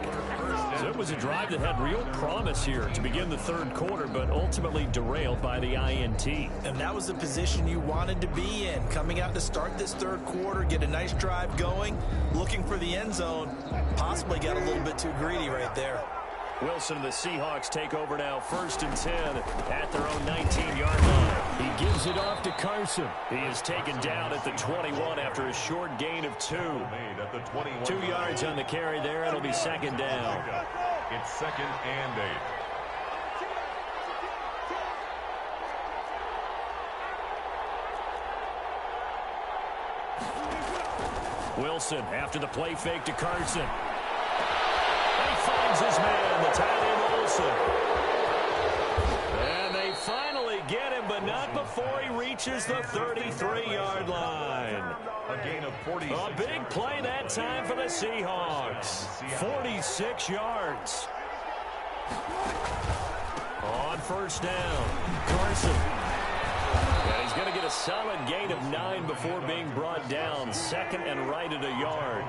So it was a drive that had real promise here to begin the third quarter, but ultimately derailed by the INT. And that was the position you wanted to be in, coming out to start this third quarter, get a nice drive going, looking for the end zone. Possibly got a little bit too greedy right there. Wilson and the Seahawks take over now, 1st and 10 at their own 19-yard line. He gives it off to Carson. He is taken down at the 21 after a short gain of 2. 2 yards on the carry there. It'll be 2nd down. It's 2nd and 8. Wilson after the play fake to Carson. He finds his man, the tight end Wilson. And they finally get him, but not before he reaches the 33-yard line. A gain of 46. A big play that time for the Seahawks. 46 yards. On first down, Carson. And he's going to get a solid gain of 9 before being brought down. 2nd and right at a yard.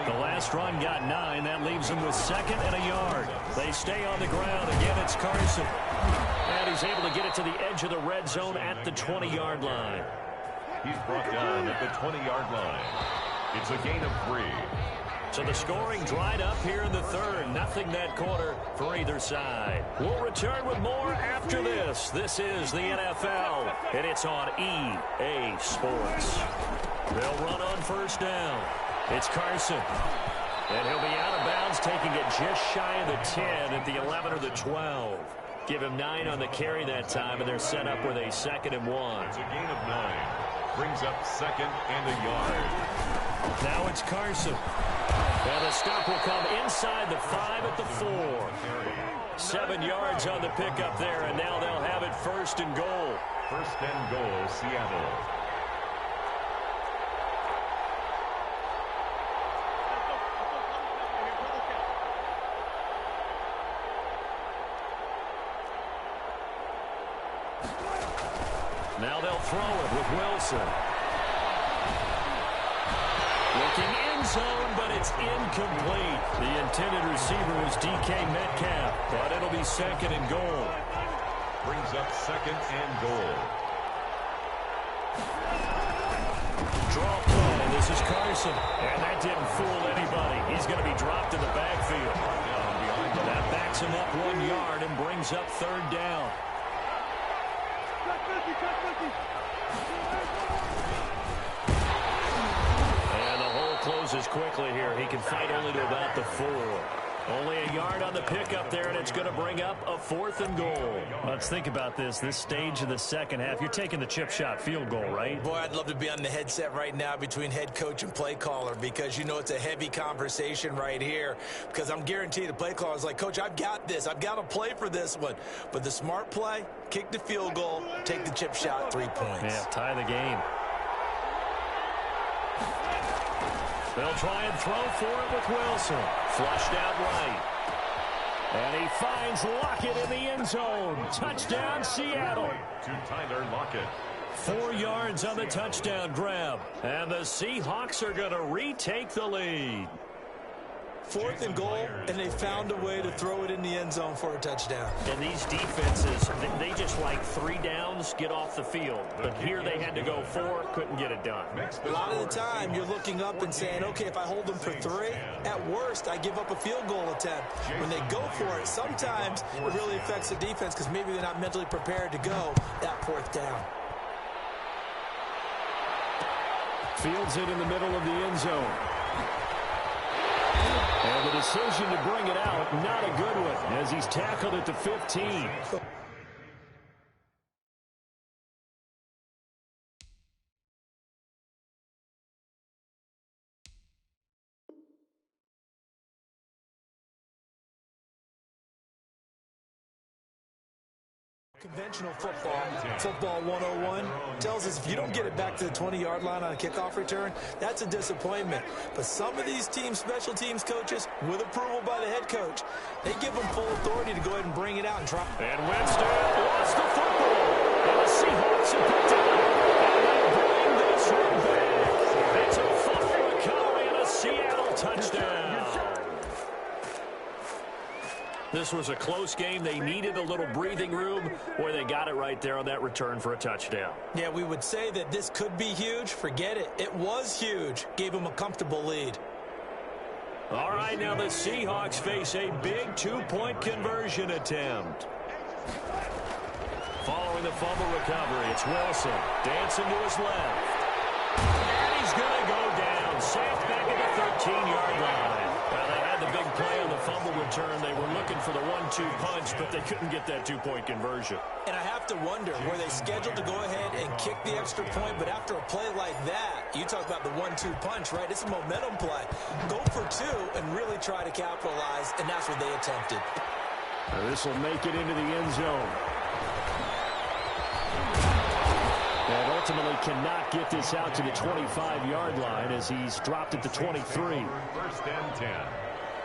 The last run got 9. That leaves him with 2nd and a yard. They stay on the ground. Again, it's Carson. And he's able to get it to the edge of the red zone at the 20-yard line. He's brought down at the 20-yard line. It's a gain of 3. So the scoring dried up here in the third. Nothing that quarter for either side. We'll return with more after this. This is the NFL, and it's on EA Sports. They'll run on first down. It's Carson. And he'll be out of bounds, taking it just shy of the 10 at the 11 or the 12. Give him 9 on the carry that time, and they're set up with a 2nd and 1. It's a gain of 9. Brings up 2nd and a yard. Now it's Carson. And the stop will come inside the 5 at the 4. 7 yards on the pickup there, and now they'll have it 1st and goal. 1st and goal, Seattle. Now they'll throw it with Wilson. Looking end zone, but it's incomplete. The intended receiver was DK Metcalf, but it'll be 2nd and goal. Brings up 2nd and goal. Draw play. This is Carson. And that didn't fool anybody. He's going to be dropped in the backfield. That backs him up 1 yard and brings up 3rd down. And the hole closes quickly here. He can fight only to about the 4. Only a yard on the pickup there, and it's going to bring up a 4th and goal. Let's think about this stage of the second half. You're taking the chip shot field goal, right? Boy, I'd love to be on the headset right now between head coach and play caller, because you know it's a heavy conversation right here, because I'm guaranteed the play caller is like, Coach, I've got this. I've got to play for this one. But the smart play, kick the field goal, take the chip shot, 3 points. Yeah, tie the game. They'll try and throw for it with Wilson. Flushed out right. And he finds Lockett in the end zone. Touchdown, Seattle. To Tyler Lockett. 4 yards on the touchdown grab. And the Seahawks are going to retake the lead. 4th and goal, and they found a way to throw it in the end zone for a touchdown. And these defenses, they just like 3 downs, get off the field. But here they had to go 4, couldn't get it done. A lot of the time, you're looking up and saying, okay, if I hold them for 3, at worst, I give up a field goal attempt. When they go for it, sometimes it really affects the defense because maybe they're not mentally prepared to go that 4th down. Fields it in the middle of the end zone. And the decision to bring it out, not a good one, as he's tackled at the 15. Conventional football 101, tells us if you don't get it back to the 20-yard line on a kickoff return, that's a disappointment. But some of these teams, special teams coaches, with approval by the head coach, they give them full authority to go ahead and bring it out and try. And Winston lost the football. And the Seahawks have picked it up. And they bring this one back. It's a fumble recovery and a Seattle touchdown. This was a close game. They needed a little breathing room, where they got it right there on that return for a touchdown. Yeah, we would say that this could be huge. Forget it. It was huge. Gave them a comfortable lead. All right, now the Seahawks face a big 2-point conversion attempt. Following the fumble recovery, it's Wilson. Dancing to his left. And he's going to go down. Safe back at the 13-yard line. Well, they had the big play on the fumble return. They were looking for the 1-2 punch, but they couldn't get that 2-point conversion. And I have to wonder, were they scheduled to go ahead and kick the extra point? But after a play like that, you talk about the 1-2 punch, right? It's a momentum play. Go for 2 and really try to capitalize, and that's what they attempted. This will make it into the end zone. And ultimately cannot get this out to the 25-yard line as he's dropped at the 23. 1st and 10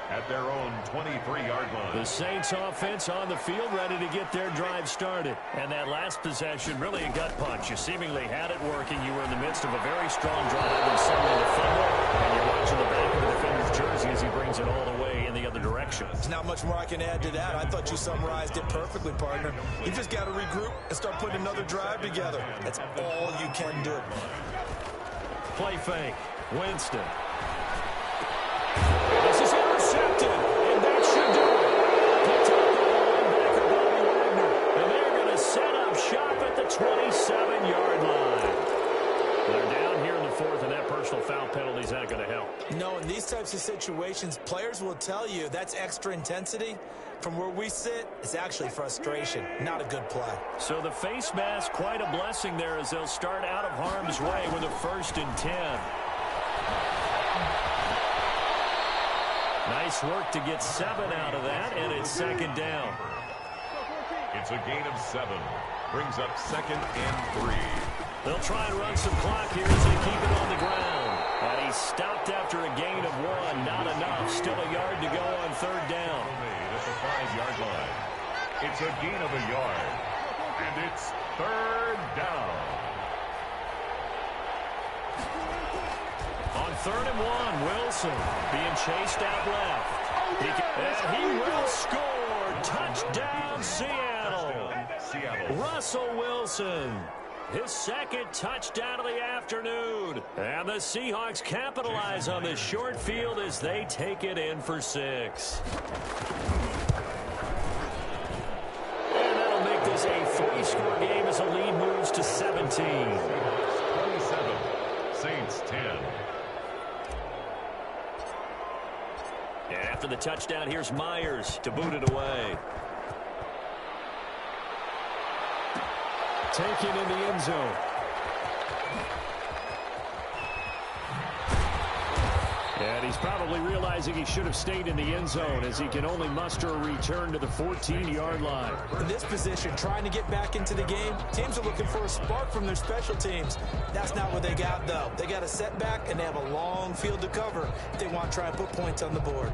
at their own 23-yard line. The Saints offense on the field, ready to get their drive started. And that last possession, really a gut punch. You seemingly had it working. You were in the midst of a very strong drive and suddenly the fumble. And you're watching the back of the defender's jersey as he brings it all the way in the other direction. There's not much more I can add to that. I thought you summarized it perfectly, partner. You just got to regroup and start putting another drive together. That's all you can do. Play fake. Winston. personal foul penalties aren't going to help. No, in these types of situations, players will tell you that's extra intensity. From where we sit, it's actually frustration, not a good play. So the face mask, quite a blessing there as they'll start out of harm's way with a 1st and 10. Nice work to get 7 out of that, and it's 2nd down. It's a gain of 7. Brings up 2nd and 3. They'll try and run some clock here as they keep it on the ground. And he's stopped after a gain of 1. Not enough. Still a yard to go on 3rd down. At the 5-yard line. It's a gain of a yard. And it's 3rd down. On 3rd and 1, Wilson being chased out left. And he will score. Touchdown, Seattle. Russell Wilson. His 2nd touchdown of the afternoon. And the Seahawks capitalize on this short field as they take it in for 6. And that'll make this a 3-score game as the lead moves to 17. 27. Saints 10. And after the touchdown, here's Myers to boot it away. Taken in the end zone. And he's probably realizing he should have stayed in the end zone as he can only muster a return to the 14-yard line. In this position, trying to get back into the game, teams are looking for a spark from their special teams. That's not what they got, though. They got a setback, and they have a long field to cover if they want to try and put points on the board.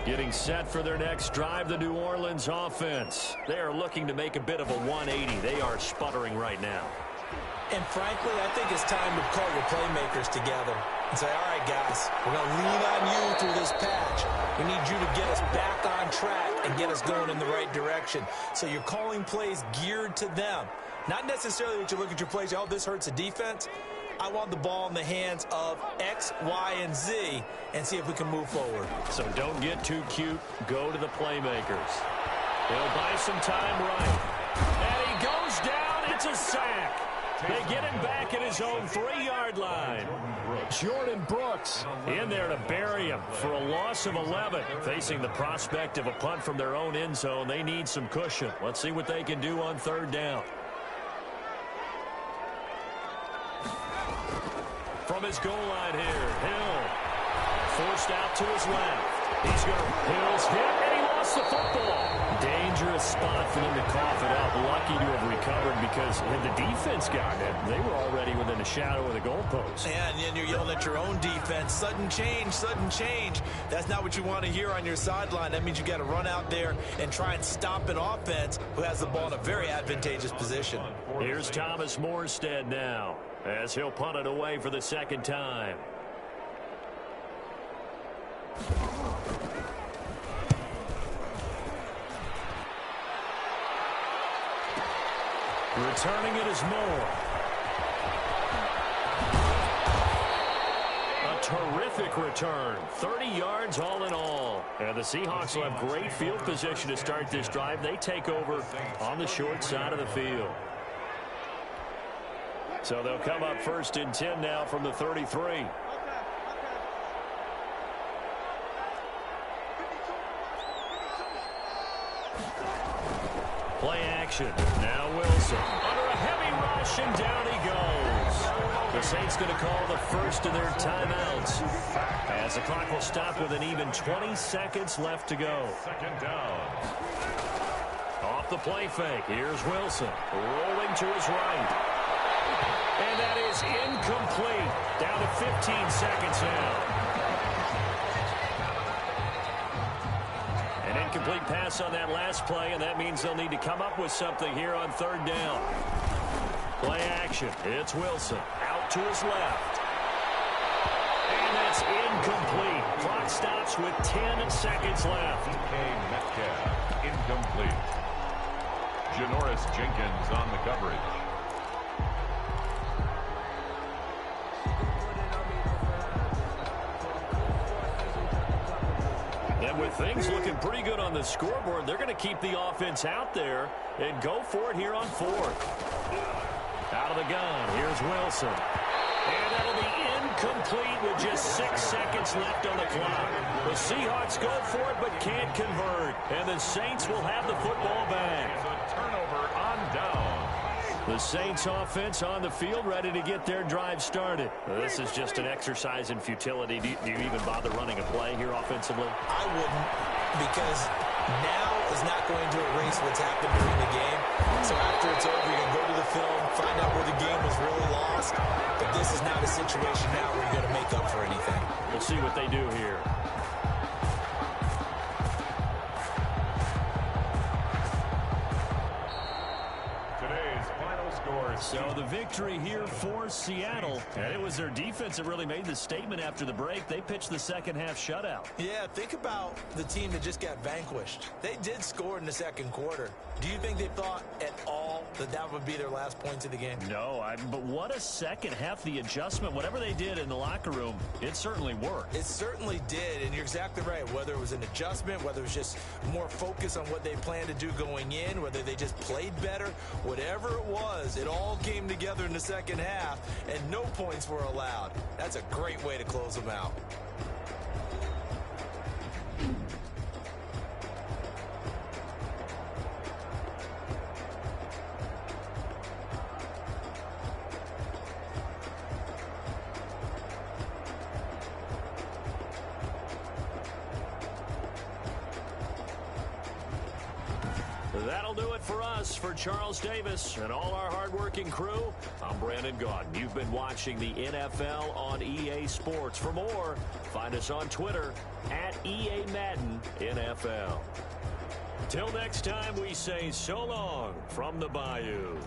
Getting set for their next drive, the New Orleans offense. They are looking to make a bit of a 180. They are sputtering right now. And frankly, I think it's time to call your playmakers together and say, all right, guys, we're going to lean on you through this patch. We need you to get us back on track and get us going in the right direction. So you're calling plays geared to them. Not necessarily what you look at your plays, oh, this hurts the defense. I want the ball in the hands of X, Y, and Z and see if we can move forward. So don't get too cute. Go to the playmakers. They'll buy some time right. And he goes down. It's a sack. They get him back at his own 3-yard line. Jordan Brooks in there to bury him for a loss of 11. Facing the prospect of a punt from their own end zone, they need some cushion. Let's see what they can do on 3rd down. From his goal line here, Hill forced out to his left. He's going to Hill's hit, and he lost the football. Dangerous spot for them to cough it up. Lucky to have recovered because had the defense gotten it, they were already within the shadow of the goalpost. And then you're yelling at your own defense. Sudden change, sudden change. That's not what you want to hear on your sideline. That means you got to run out there and try and stop an offense who has the ball in a very advantageous position. Here's Thomas Morstead now as he'll punt it away for the 2nd time. Returning it is Moore. A terrific return. 30 yards all in all. And the Seahawks will have great field position to start this drive. They take over on the short side of the field. So they'll come up 1st and 10 now from the 33. Play action. Now Wilson. Under a heavy rush, and down he goes. The Saints going to call the first of their timeouts as the clock will stop with an even 20 seconds left to go. 2nd down. Off the play fake. Here's Wilson. Rolling to his right. And that is incomplete. Down to 15 seconds now. An incomplete pass on that last play, and that means they'll need to come up with something here on 3rd down. Play action. It's Wilson. Out to his left. And that's incomplete. Clock stops with 10 seconds left. Metcalf, incomplete. Janoris Jenkins on the coverage. And with things looking pretty good on the scoreboard, they're going to keep the offense out there and go for it here on fourth. Out of the gun, here's Wilson. And that'll be incomplete with just 6 seconds left on the clock. The Seahawks go for it but can't convert. And the Saints will have the football back. A turnover on down. The Saints offense on the field ready to get their drive started. This is just an exercise in futility. Do you even bother running a play here offensively? I wouldn't, because now is not going to erase what's happened during the game. So after it's over, you're going to go to the film, find out where the game was really lost. But this is not a situation now where you're going to make up for anything. We'll see what they do here. So the victory here for Seattle. And it was their defense that really made the statement after the break. They pitched the second half shutout. Yeah, think about the team that just got vanquished. They did score in the second quarter. Do you think they thought at all that that would be their last points of the game? No, but what a second half. The adjustment, whatever they did in the locker room, it certainly worked. It certainly did, and you're exactly right. Whether it was an adjustment, whether it was just more focus on what they planned to do going in, whether they just played better, whatever it was, it all came together in the second half, and no points were allowed. That's a great way to close them out. That'll do it for us. For Charles Davis and all our hardworking crew, I'm Brandon Gaudin. You've been watching the NFL on EA Sports. For more, find us on Twitter at EA Madden NFL. Till next time, we say so long from the Bayou.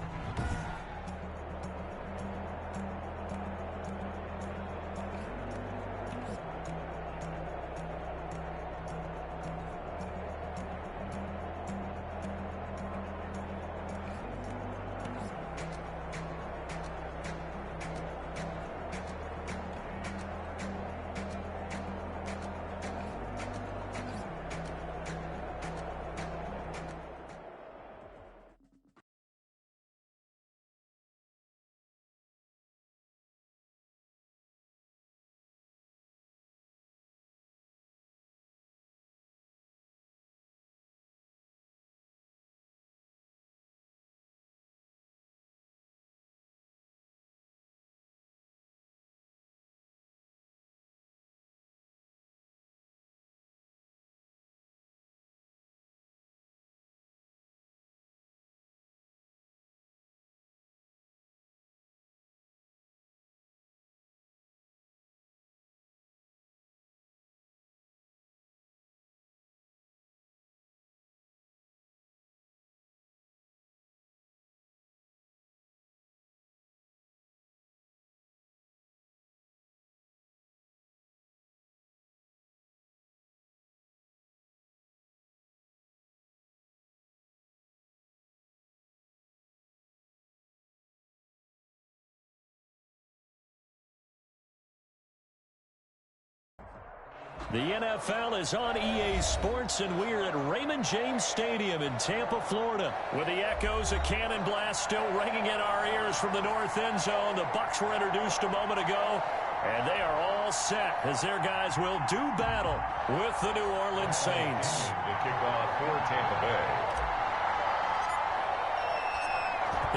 The NFL is on EA Sports, and we're at Raymond James Stadium in Tampa, Florida. With the echoes of cannon blast still ringing in our ears from the north end zone. The Bucs were introduced a moment ago, and they are all set as their guys will do battle with the New Orleans Saints. The kickoff for Tampa Bay.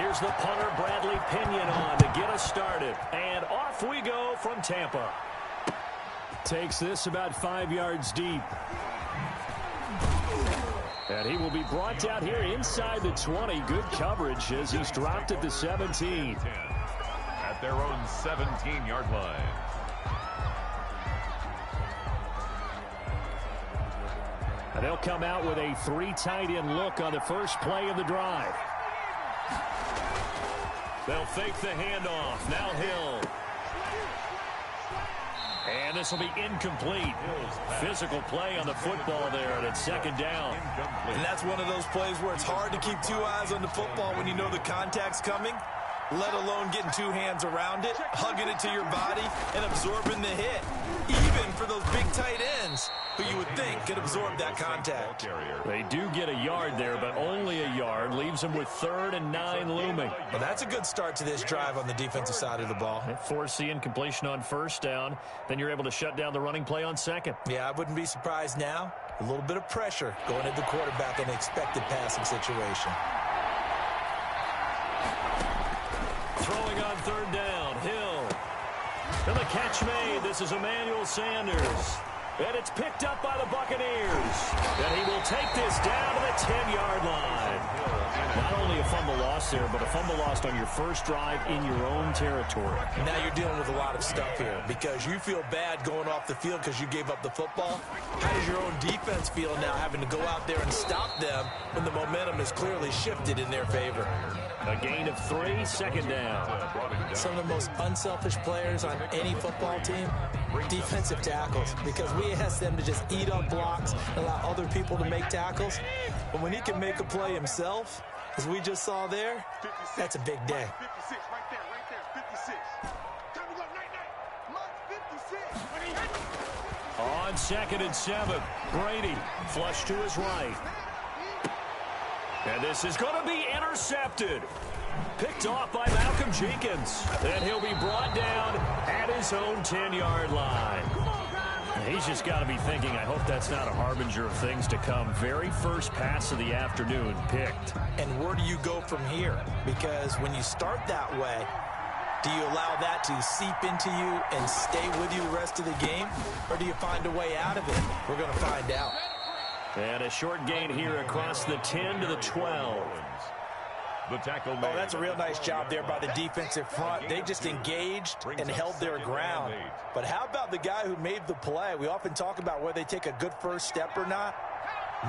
Here's the punter, Bradley Pinion, on to get us started. And off we go from Tampa. Takes this about 5 yards deep. And he will be brought down here inside the 20. Good coverage as he's dropped at the 17. At their own 17-yard line. And they'll come out with a 3 tight end look on the first play of the drive. They'll fake the handoff. Now Hill. And this will be incomplete. Physical play on the football there, and it's second down. And that's one of those plays where it's hard to keep 2 eyes on the football when you know the contact's coming. let alone getting two hands around it, hugging it to your body, and absorbing the hit. Even for those big tight ends who you would think could absorb that contact. They do get a yard there, but only a yard. Leaves them with 3rd and 9 looming. Well, that's a good start to this drive on the defensive side of the ball. Force the incompletion on 1st down. Then you're able to shut down the running play on 2nd. Yeah, I wouldn't be surprised now. A little bit of pressure going at the quarterback in an expected passing situation. Throwing on 3rd down, Hill. And the catch made. This is Emmanuel Sanders. And it's picked up by the Buccaneers. And he will take this down to the 10-yard line. Not only a fumble loss there, but a fumble lost on your first drive in your own territory. Now you're dealing with a lot of stuff here because you feel bad going off the field because you gave up the football. How does your own defense feel now having to go out there and stop them when the momentum is clearly shifted in their favor? A gain of 3, 2nd down. Some of the most unselfish players on any football team, defensive tackles, because we ask them to just eat up blocks and allow other people to make tackles. But when he can make a play himself, as we just saw there, that's a big day. 56, right there, 56. Time to go, night, 56. On 2nd and 7, Brady flush to his right. And this is going to be intercepted. Picked off by Malcolm Jenkins. And he'll be brought down at his own 10-yard line. He's just got to be thinking, I hope that's not a harbinger of things to come. Very first pass of the afternoon picked. And where do you go from here? Because when you start that way, do you allow that to seep into you and stay with you the rest of the game? Or do you find a way out of it? We're going to find out. And a short gain here across the 10 to the 12. The tackle Oh, that's a real nice job there by the defensive front. They just engaged and held their ground. But how about the guy who made the play? We often talk about whether they take a good first step or not.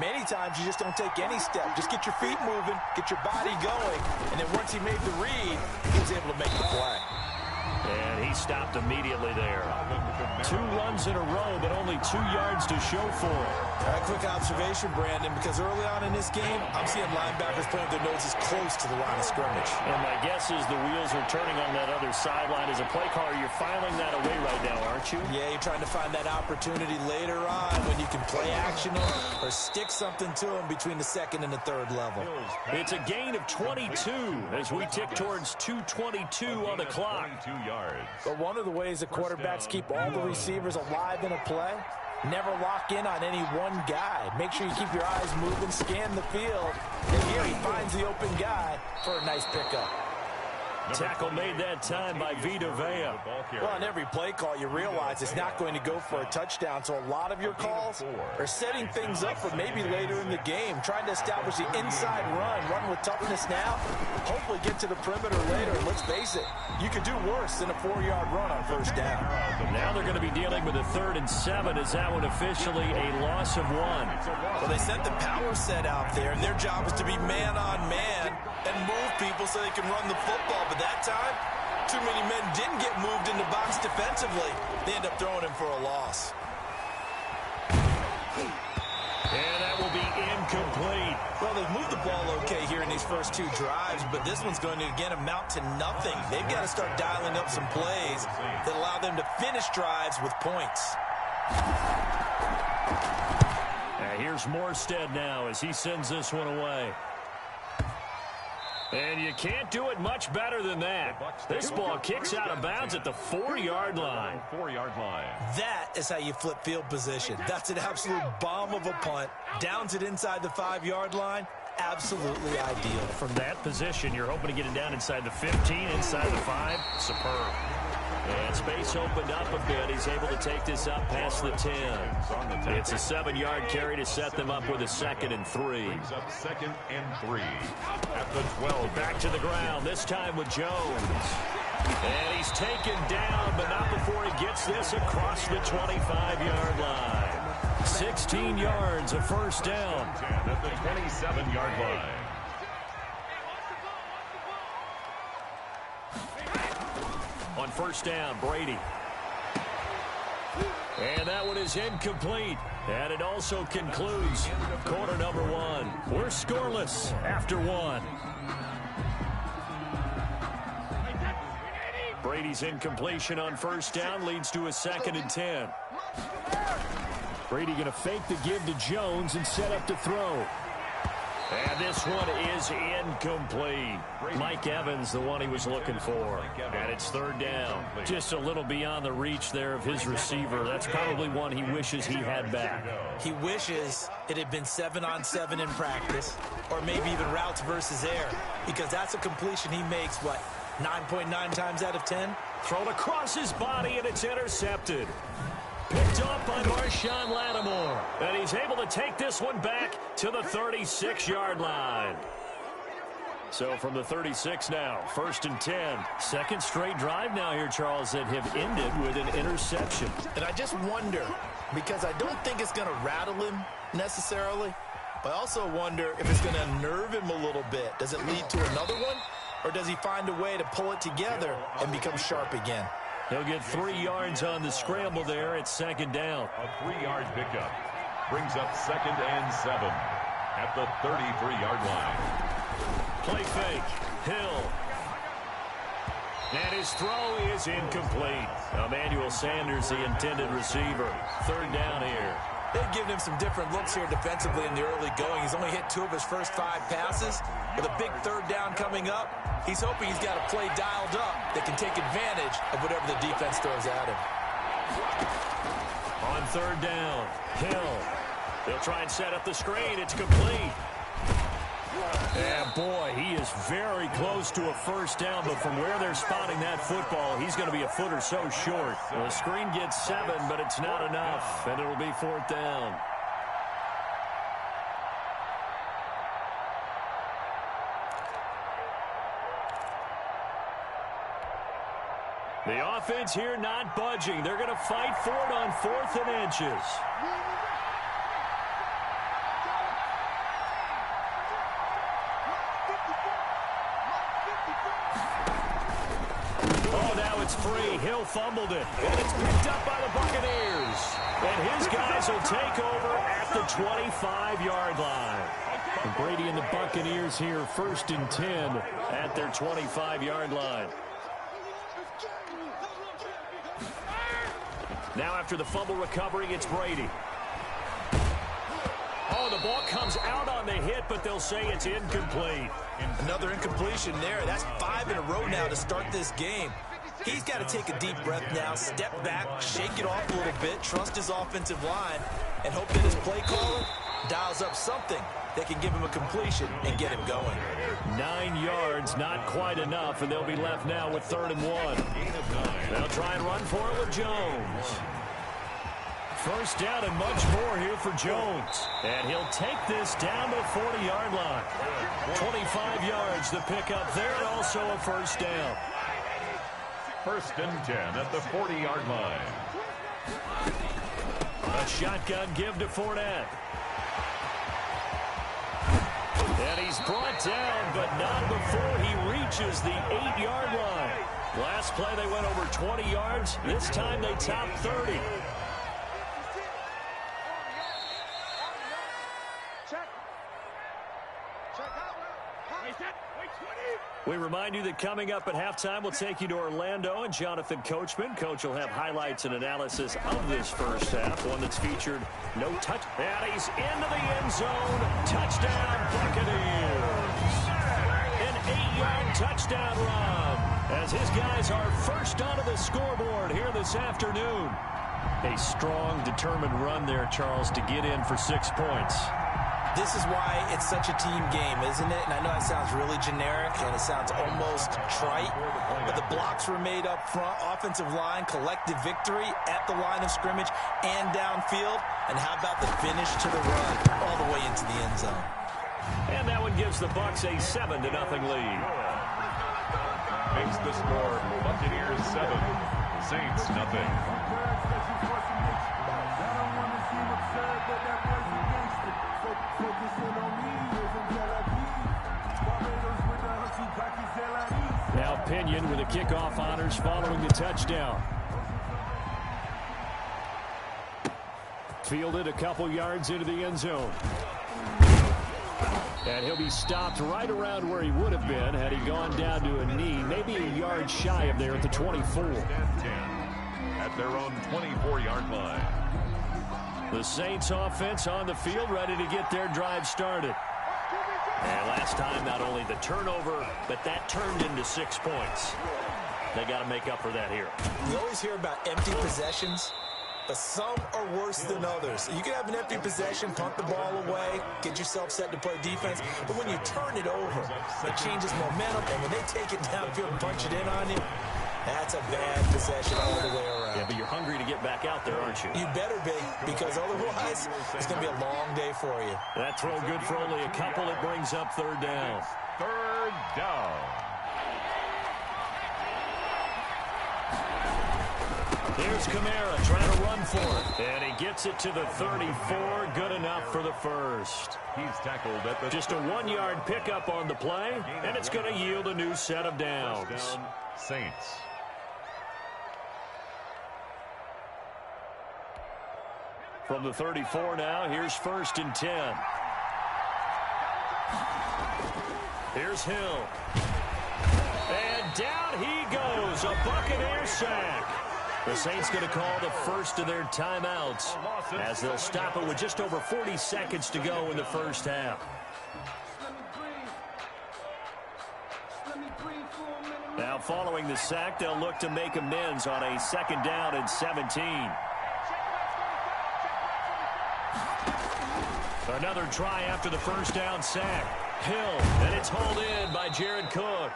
Many times you just don't take any step. Just get your feet moving, get your body going, and then once he made the read, he was able to make the play. And he stopped immediately there. 2 runs in a row, but only 2 yards to show for it. A quick observation, Brandon, because early on in this game, I'm seeing linebackers playing with their noses close to the line of scrimmage. And my guess is the wheels are turning on that other sideline. As a play caller, you're filing that away right now, aren't you? Yeah, you're trying to find that opportunity later on when you can play action them or stick something to them between the 2nd and the 3rd level. It's a gain of 22 as we tick towards 2:22 on the clock. But one of the ways the quarterbacks keep all the receivers alive in a play, never lock in on any one guy. Make sure you keep your eyes moving, scan the field, and here he finds the open guy for a nice pickup. Tackle made that time by Vita Vea. Well, on every play call, you realize it's not going to go for a touchdown, so a lot of your calls are setting things up for maybe later in the game, trying to establish the inside run with toughness now, hopefully get to the perimeter later. And let's face it, you could do worse than a 4-yard run on 1st down. Now they're going to be dealing with a 3rd and 7. Is that one officially a loss of 1? Well, they sent the power set out there, and their job is to be man-on-man and move people so they can run the football. But that time, too many men didn't get moved in the box defensively. They end up throwing him for a loss. And that will be incomplete. Well, they've moved the ball okay here in these first 2 drives, but this one's going to, again, amount to nothing. They've got to start dialing up some plays that allow them to finish drives with points. Here's Morstead now as he sends this one away. And you can't do it much better than that. This ball kicks out of bounds at the 4-yard line. 4-yard line. That is how you flip field position. That's an absolute bomb of a punt. Downs it inside the 5-yard line. Absolutely ideal. From that position, you're hoping to get it down inside the 15, inside the 5. Superb. And space opened up a bit. He's able to take this up past the 10. It's a 7-yard carry to set them up with a 2nd and 3. Brings up 2nd and 3 at the 12. Back to the ground, this time with Jones. And he's taken down, but not before he gets this across the 25-yard line. 16 yards, a 1st down. At the 27-yard line. On 1st down, Brady. And that one is incomplete. And it also concludes quarter number 1. We're scoreless after 1. Brady's incompletion on first down leads to a 2nd and 10. Brady going to fake the give to Jones and set up to throw. And this one is incomplete. Mike Evans, the one he was looking for. And it's 3rd down. Just a little beyond the reach there of his receiver. That's probably one he wishes he had back. He wishes it had been 7-on-7 in practice, or maybe even routes versus air, because that's a completion he makes, what, 9.9 times out of 10? Thrown across his body, and it's intercepted. Picked up by Marshawn Lattimore. And he's able to take this one back to the 36-yard line. So from the 36 now, 1st and 10. 2nd straight drive now here, Charles, that have ended with an interception. And I just wonder, because I don't think it's going to rattle him necessarily, but I also wonder if it's going to unnerve him a little bit. Does it lead to another one, or does he find a way to pull it together and become sharp again? He'll get 3 yards on the scramble there at 2nd down. A 3-yard pickup brings up 2nd and 7 at the 33-yard line. Play fake. Hill. And his throw is incomplete. Emmanuel Sanders, the intended receiver. 3rd down here. They've given him some different looks here defensively in the early going. He's only hit 2 of his first 5 passes. With a big 3rd down coming up, he's hoping he's got a play dialed up that can take advantage of whatever the defense throws at him. On 3rd down, Hill. They'll try and set up the screen. It's complete. And boy, he is very close to a 1st down, but from where they're spotting that football, he's going to be a foot or so short. The screen gets 7, but it's not enough, and it'll be 4th down. The offense here not budging. They're going to fight for it on 4th and inches. It's free. Hill fumbled it. And it's picked up by the Buccaneers. And his guys will take over at the 25-yard line. And Brady and the Buccaneers here, 1st and 10 at their 25-yard line. Now after the fumble recovery, it's Brady. Oh, the ball comes out on the hit, but they'll say it's incomplete. Another incompletion there. That's 5 in a row now to start this game. He's got to take a deep breath now, step back, shake it off a little bit, trust his offensive line, and hope that his play caller dials up something that can give him a completion and get him going. 9 yards, not quite enough, and they'll be left now with 3rd and 1. They'll try and run for it with Jones. 1st down and much more here for Jones. And he'll take this down to the 40-yard line. 25 yards to pick up there, and also a 1st down. 1st and 10 at the 40-yard line. A shotgun give to Fournette. And he's brought down, but not before he reaches the 8-yard line. Last play they went over 20 yards. This time they topped 30. We remind you that coming up at halftime, we'll take you to Orlando and Jonathan Coachman. Coach will have highlights and analysis of this first half, one that's featured no touch. And he's into the end zone. Touchdown, Buccaneers. An 8-yard touchdown run as his guys are first onto the scoreboard here this afternoon. A strong, determined run there, Charles, to get in for 6 points. This is why it's such a team game, isn't it? And I know it sounds really generic and it sounds almost trite, but the blocks were made up front, offensive line, collective victory at the line of scrimmage and downfield. And how about the finish to the run all the way into the end zone? And that one gives the Bucs a 7-0 lead. Makes the score Buccaneers 7, Saints nothing. Now Pinion with the kickoff honors following the touchdown. Fielded a couple yards into the end zone. And he'll be stopped right around where he would have been had he gone down to a knee, maybe a yard shy of there at the 24. At their own 24-yard line. The Saints offense on the field, ready to get their drive started. And last time, not only the turnover, but that turned into 6 points. They got to make up for that here. We always hear about empty possessions, but some are worse than others. You can have an empty possession, punt the ball away, get yourself set to play defense, but when you turn it over, it changes momentum, and when they take it downfield and punch it in on you, that's a bad possession all the way around. Yeah, but you're hungry to get back out there, aren't you? You better be, because otherwise, it's going to be a long day for you. That throw good for only a couple. It brings up third down. Third down. Here's Kamara trying to run for it. And he gets it to the 34. Good enough for the first. He's tackled at the just a 1-yard pickup on the play, and it's going to yield a new set of downs. First down, Saints. From the 34 now, here's 1st and 10. Here's Hill. And down he goes, a Buccaneer sack. The Saints going to call the first of their timeouts as they'll stop it with just over 40 seconds to go in the first half. Now following the sack, they'll look to make amends on a 2nd down and 17. Another try after the first down sack. Hill, and it's hauled in by Jared Cook.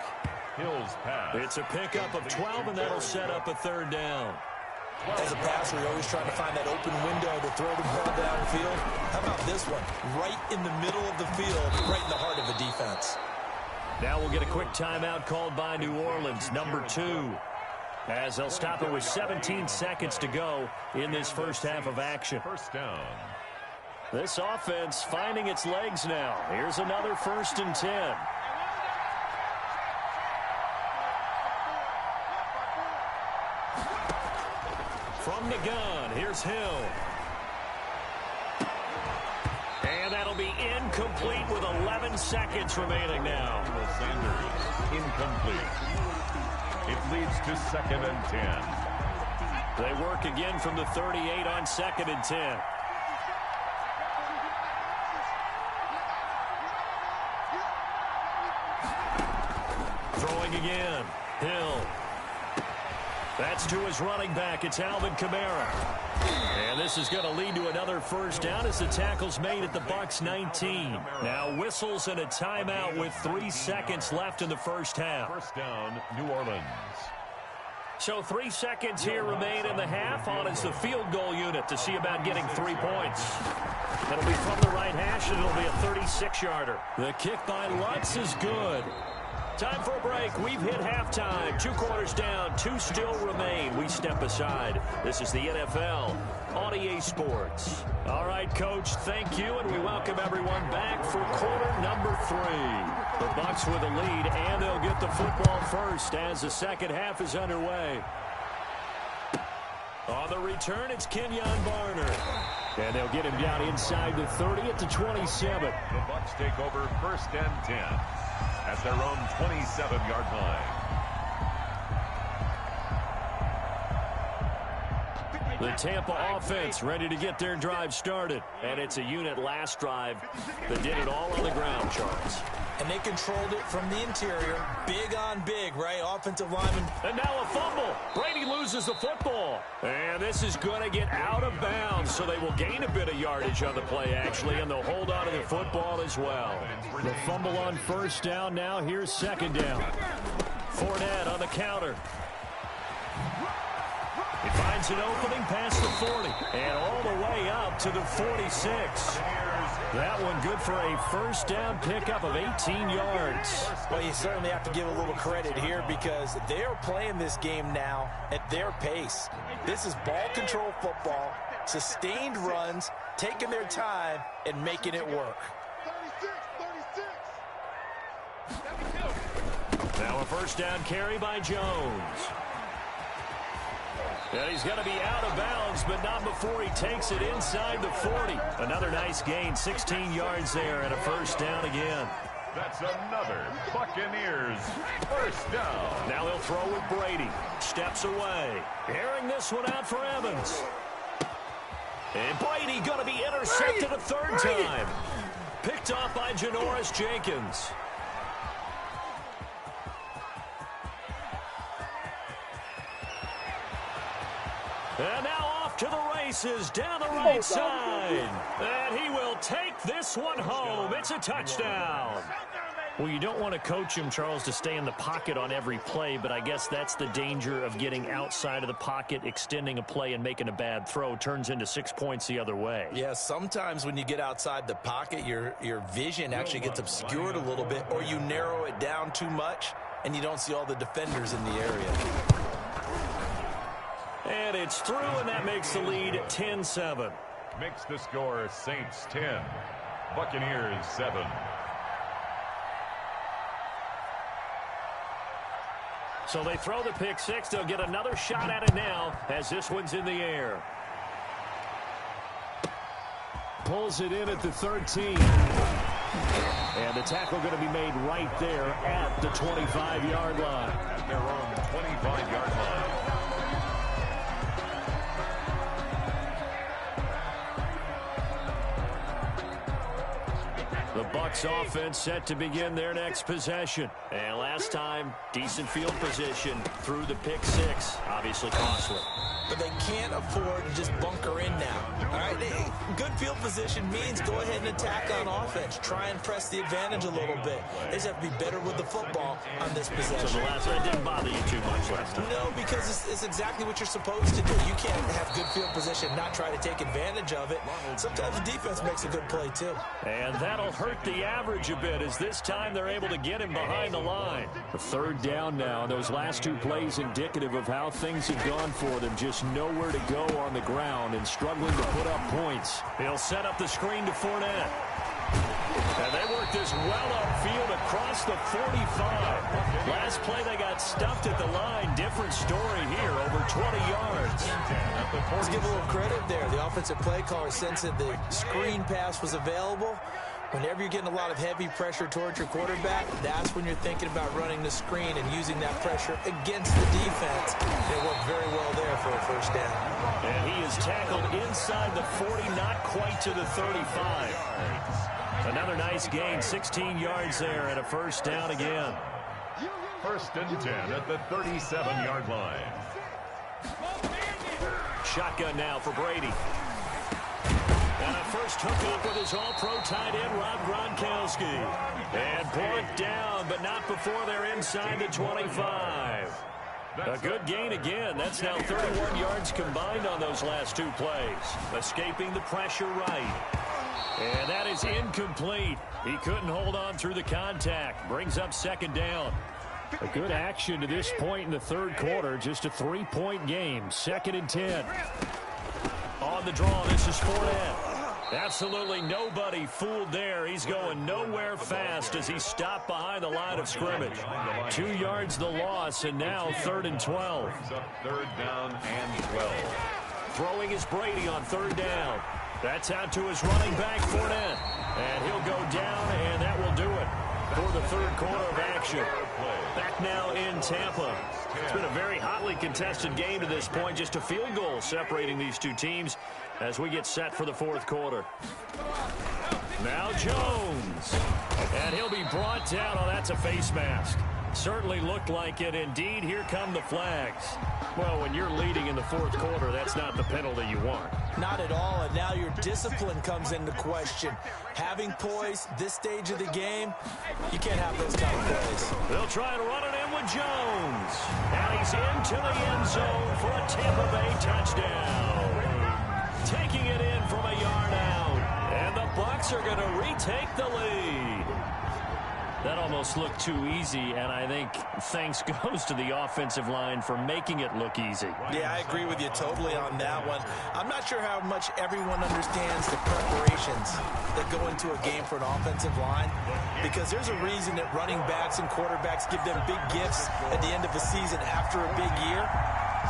Hill's pass. It's a pickup of 12, and that'll set up a 3rd down. As a passer, you're always trying to find that open window to throw the ball downfield. How about this one? Right in the middle of the field, right in the heart of the defense. Now we'll get a quick timeout called by New Orleans, number 2. As they'll stop it with 17 seconds to go in this first half of action. First down. This offense finding its legs now. Here's another 1st and 10. From the gun, here's Hill. And that'll be incomplete with 11 seconds remaining now. Sanders, incomplete. It leads to 2nd and 10. They work again from the 38 on 2nd and 10. Throwing again. Hill. That's to his running back. It's Alvin Kamara. And this is going to lead to another first down as the tackle's made at the Bucs 19. Now whistles and a timeout with 3 seconds left in the first half. First down, New Orleans. So 3 seconds here remain in the half. On is the field goal unit to see about getting 3 points. It'll be from the right hash, and it'll be a 36-yarder. The kick by Lutz is good. Time for a break. We've hit halftime. 2 quarters down. 2 still remain. We step aside. This is the NFL on EA Sports. All right, Coach, thank you, and we welcome everyone back for quarter number 3. The Bucs with a lead, and they'll get the football first as the second half is underway. On the return, it's Kenyon Barner. And they'll get him down inside the 30 at the 27. The Bucs take over 1st and 10 at their own 27-yard line. The Tampa offense ready to get their drive started. And it's a unit last drive that did it all on the ground, Charles. And they controlled it from the interior. Big on big, right? Offensive lineman. And now a fumble. Brady loses the football. And this is going to get out of bounds, so they will gain a bit of yardage on the play, actually, and they'll hold on to the football as well. The fumble on first down now. Here's 2nd down. Fournette on the counter. He finds an opening past the 40 and all the way up to the 46. That one good for a first down pickup of 18 yards. Well, you certainly have to give a little credit here because they're playing this game now at their pace. This is ball control football, sustained runs, taking their time and making it work. 36. Now a first down carry by Jones. And he's going to be out of bounds, but not before he takes it inside the 40. Another nice gain, 16 yards there, and a first down again. That's another Buccaneers first down. Now he'll throw with Brady. Steps away. Airing this one out for Evans. And Brady going to be intercepted a third time. Picked off by Janoris Jenkins. And now off to the races down the right side. And he will take this one home. It's a touchdown. Well, you don't want to coach him, Charles, to stay in the pocket on every play, but I guess that's the danger of getting outside of the pocket, extending a play, and making a bad throw. Turns into 6 points the other way. Yeah, sometimes when you get outside the pocket, your vision actually gets obscured a little bit, or you narrow it down too much, and you don't see all the defenders in the area. And it's through, and that makes the lead 10-7. Makes the score Saints 10, Buccaneers 7. So they throw the pick six. They'll get another shot at it now as this one's in the air. Pulls it in at the 13. And the tackle going to be made right there at the 25-yard line. At their own 25-yard line. The Bucs offense set to begin their next possession. And last time, decent field position through the pick six. Obviously costly. But they can't afford to just bunker in now. All right, good field position means go ahead and attack on offense. Try and press the advantage a little bit. They just have to be better with the football on this possession. So the last one didn't bother you too much last time? No, because it's exactly what you're supposed to do. You can't have good field position, not try to take advantage of it. Sometimes the defense makes a good play, too. And that'll hurt the average a bit as this time they're able to get him behind the line. A third down now. Those last two plays indicative of how things have gone for them. Just nowhere to go on the ground and struggling to put up points. He'll set up the screen to Fournette. And they work this well upfield across the 45. Last play they got stuffed at the line. Different story here, over 20 yards. Let's give a little credit there. The offensive play caller sensed that the screen pass was available. Whenever you're getting a lot of heavy pressure towards your quarterback, that's when you're thinking about running the screen and using that pressure against the defense. It worked very well there for a first down. And he is tackled inside the 40, not quite to the 35. Another nice gain, 16 yards there, and a first down again. First and 10 at the 37-yard line. Shotgun now for Brady. And a first hookup with his all-pro tight end, Rob Gronkowski. And brought down, but not before they're inside the 25. A good gain again. That's now 31 yards combined on those last two plays. Escaping the pressure right. And that is incomplete. He couldn't hold on through the contact. Brings up second down. A good action to this point in the third quarter. Just a 3-point game. 2nd and 10. On the draw, this is Fournette. Absolutely nobody fooled there. He's going nowhere fast as he stopped behind the line of scrimmage. 2 yards the loss, and now 3rd and 12. Third down and 12. Throwing is Brady on third down. That's out to his running back, Fournette. And he'll go down, and that will do it for the third quarter of action. Back now in Tampa. It's been a very hotly contested game to this point. Just a field goal separating these two teams as we get set for the fourth quarter. Now Jones. And he'll be brought down. Oh, that's a face mask. Certainly looked like it. Indeed, here come the flags. Well, when you're leading in the fourth quarter, that's not the penalty you want. Not at all, and now your discipline comes into question. Having poise this stage of the game, you can't have those kind of plays. They'll try and run it in with Jones. And he's into the end zone for a Tampa Bay touchdown. Taking it in from a yard out. And the Bucs are going to retake the lead. That almost looked too easy, and I think thanks goes to the offensive line for making it look easy. Yeah, I agree with you totally on that one. I'm not sure how much everyone understands the preparations that go into a game for an offensive line, because there's a reason that running backs and quarterbacks give them big gifts at the end of the season after a big year.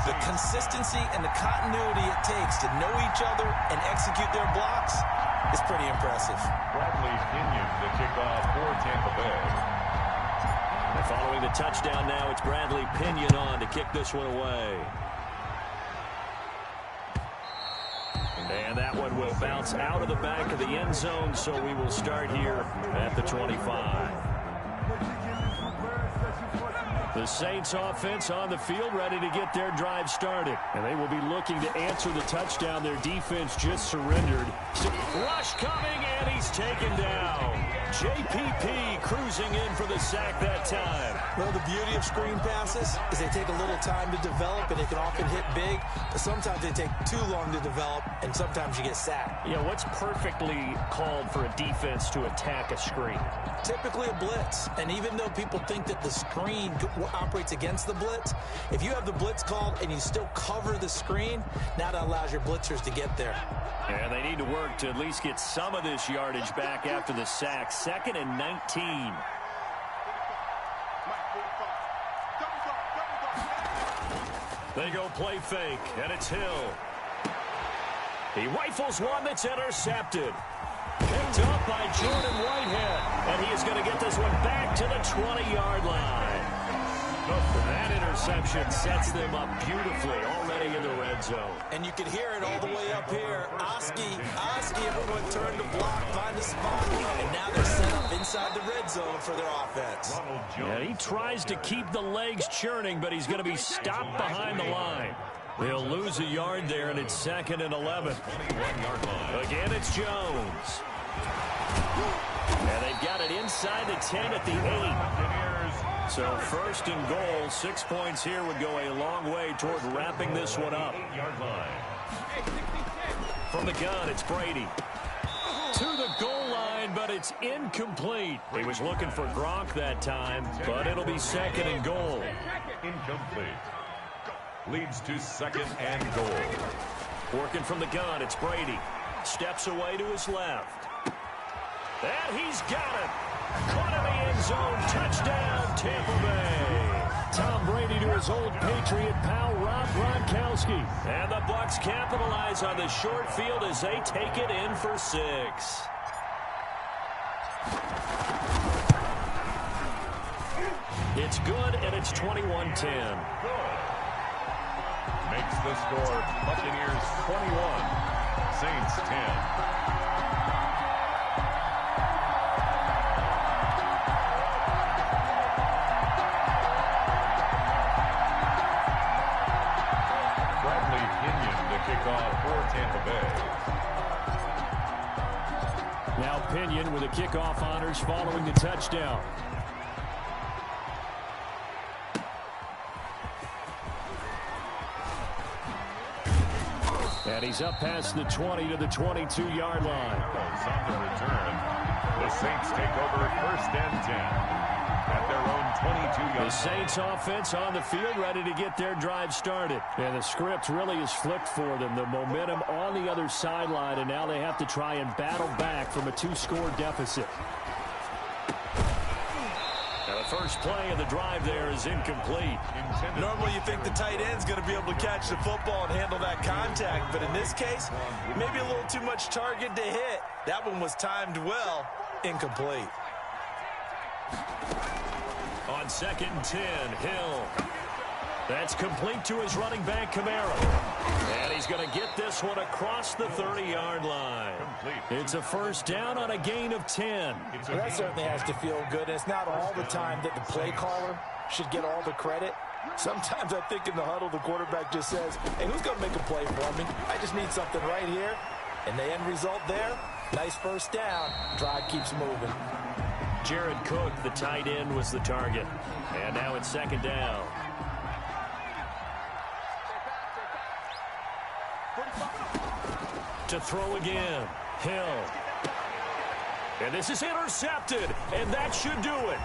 The consistency and the continuity it takes to know each other and execute their blocks is pretty impressive. Bradley Pinion to kick off for Tampa Bay. And following the touchdown now, it's Bradley Pinion on to kick this one away. And that one will bounce out of the back of the end zone, so we will start here at the 25. The Saints offense on the field, ready to get their drive started. And they will be looking to answer the touchdown their defense just surrendered. Rush coming, and he's taken down. JPP cruising in for the sack that time. Well, the beauty of screen passes is they take a little time to develop, and they can often hit big, but sometimes they take too long to develop, and sometimes you get sacked. Yeah, what's perfectly called for a defense to attack a screen? Typically a blitz, and even though people think that the screen operates against the blitz, if you have the blitz called and you still cover the screen, now that allows your blitzers to get there. And they need to work to at least get some of this yardage back after the sack. 2nd and 19. They go play fake, and it's Hill. He rifles one that's intercepted. Picked up by Jordan Whitehead, and he is going to get this one back to the 20-yard line. That interception sets them up beautifully already in the red zone. And you can hear it all the way up here. Oski, everyone turned to block, find a spot, and now they're set up inside the red zone for their offense. Yeah, he tries to keep the legs churning, but he's going to be stopped behind the line. They'll lose a yard there, and it's 2nd and 11. Again, it's Jones. And they've got it inside the 10 at the 8. So 1st and goal, 6 points here would go a long way toward wrapping this one up. From the gun, it's Brady. To the goal line, but it's incomplete. He was looking for Gronk that time, but it'll be 2nd and goal. Incomplete. Leads to 2nd and goal. Working from the gun, it's Brady. Steps away to his left. And he's got it. Caught in the end zone. Touchdown, Tampa Bay. Tom Brady to his old Patriot pal, Rob Gronkowski. And the Bucs capitalize on the short field as they take it in for 6. It's good, and it's 21-10. Makes the score Buccaneers 21, Saints 10. Kickoff for Tampa Bay. Now Pinion with the kickoff honors following the touchdown. And he's up past the 20 to the 22-yard line. On the return, the Saints take over 1st and 10. At their own 22-yard line. The Saints offense on the field ready to get their drive started. And the script really is flipped for them. The momentum on the other sideline, and now they have to try and battle back from a 2-score deficit. Now the first play of the drive there is incomplete. Normally you think the tight end's going to be able to catch the football and handle that contact, but in this case, maybe a little too much target to hit. That one was timed well. Incomplete. On 2nd and 10, Hill. That's complete to his running back, Kamara. And he's going to get this one across the 30-yard line. It's a 1st down on a gain of 10. Well, that certainly has to feel good. It's not all the time that the play caller should get all the credit. Sometimes I think in the huddle, the quarterback just says, hey, who's going to make a play for me? I just need something right here. And the end result there, nice 1st down. Drive keeps moving. Jared Cook, the tight end, was the target. And now it's 2nd down. To throw again, Hill. And this is intercepted, and that should do it.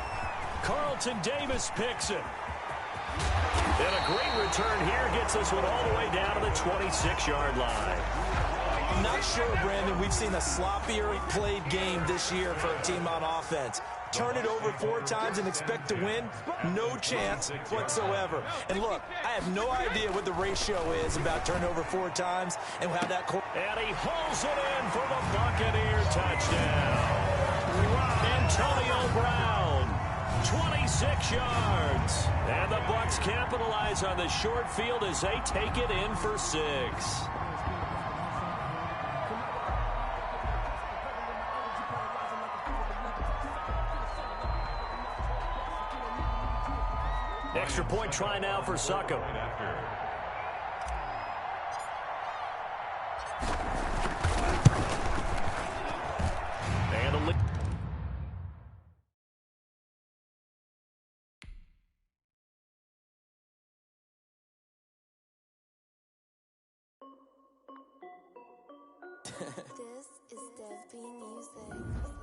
Carlton Davis picks it. And a great return here gets this one all the way down to the 26-yard line. I'm not sure, Brandon, we've seen a sloppier played game this year for a team on offense. turn it over 4 times and expect to win? No chance whatsoever. And look, I have no idea what the ratio is about turnover 4 times and how that... And he hauls it in for the Buccaneer touchdown. Antonio Brown, 26 yards. And the Bucs capitalize on the short field as they take it in for 6. Extra point try now for Succop. And a This is Dev B Music.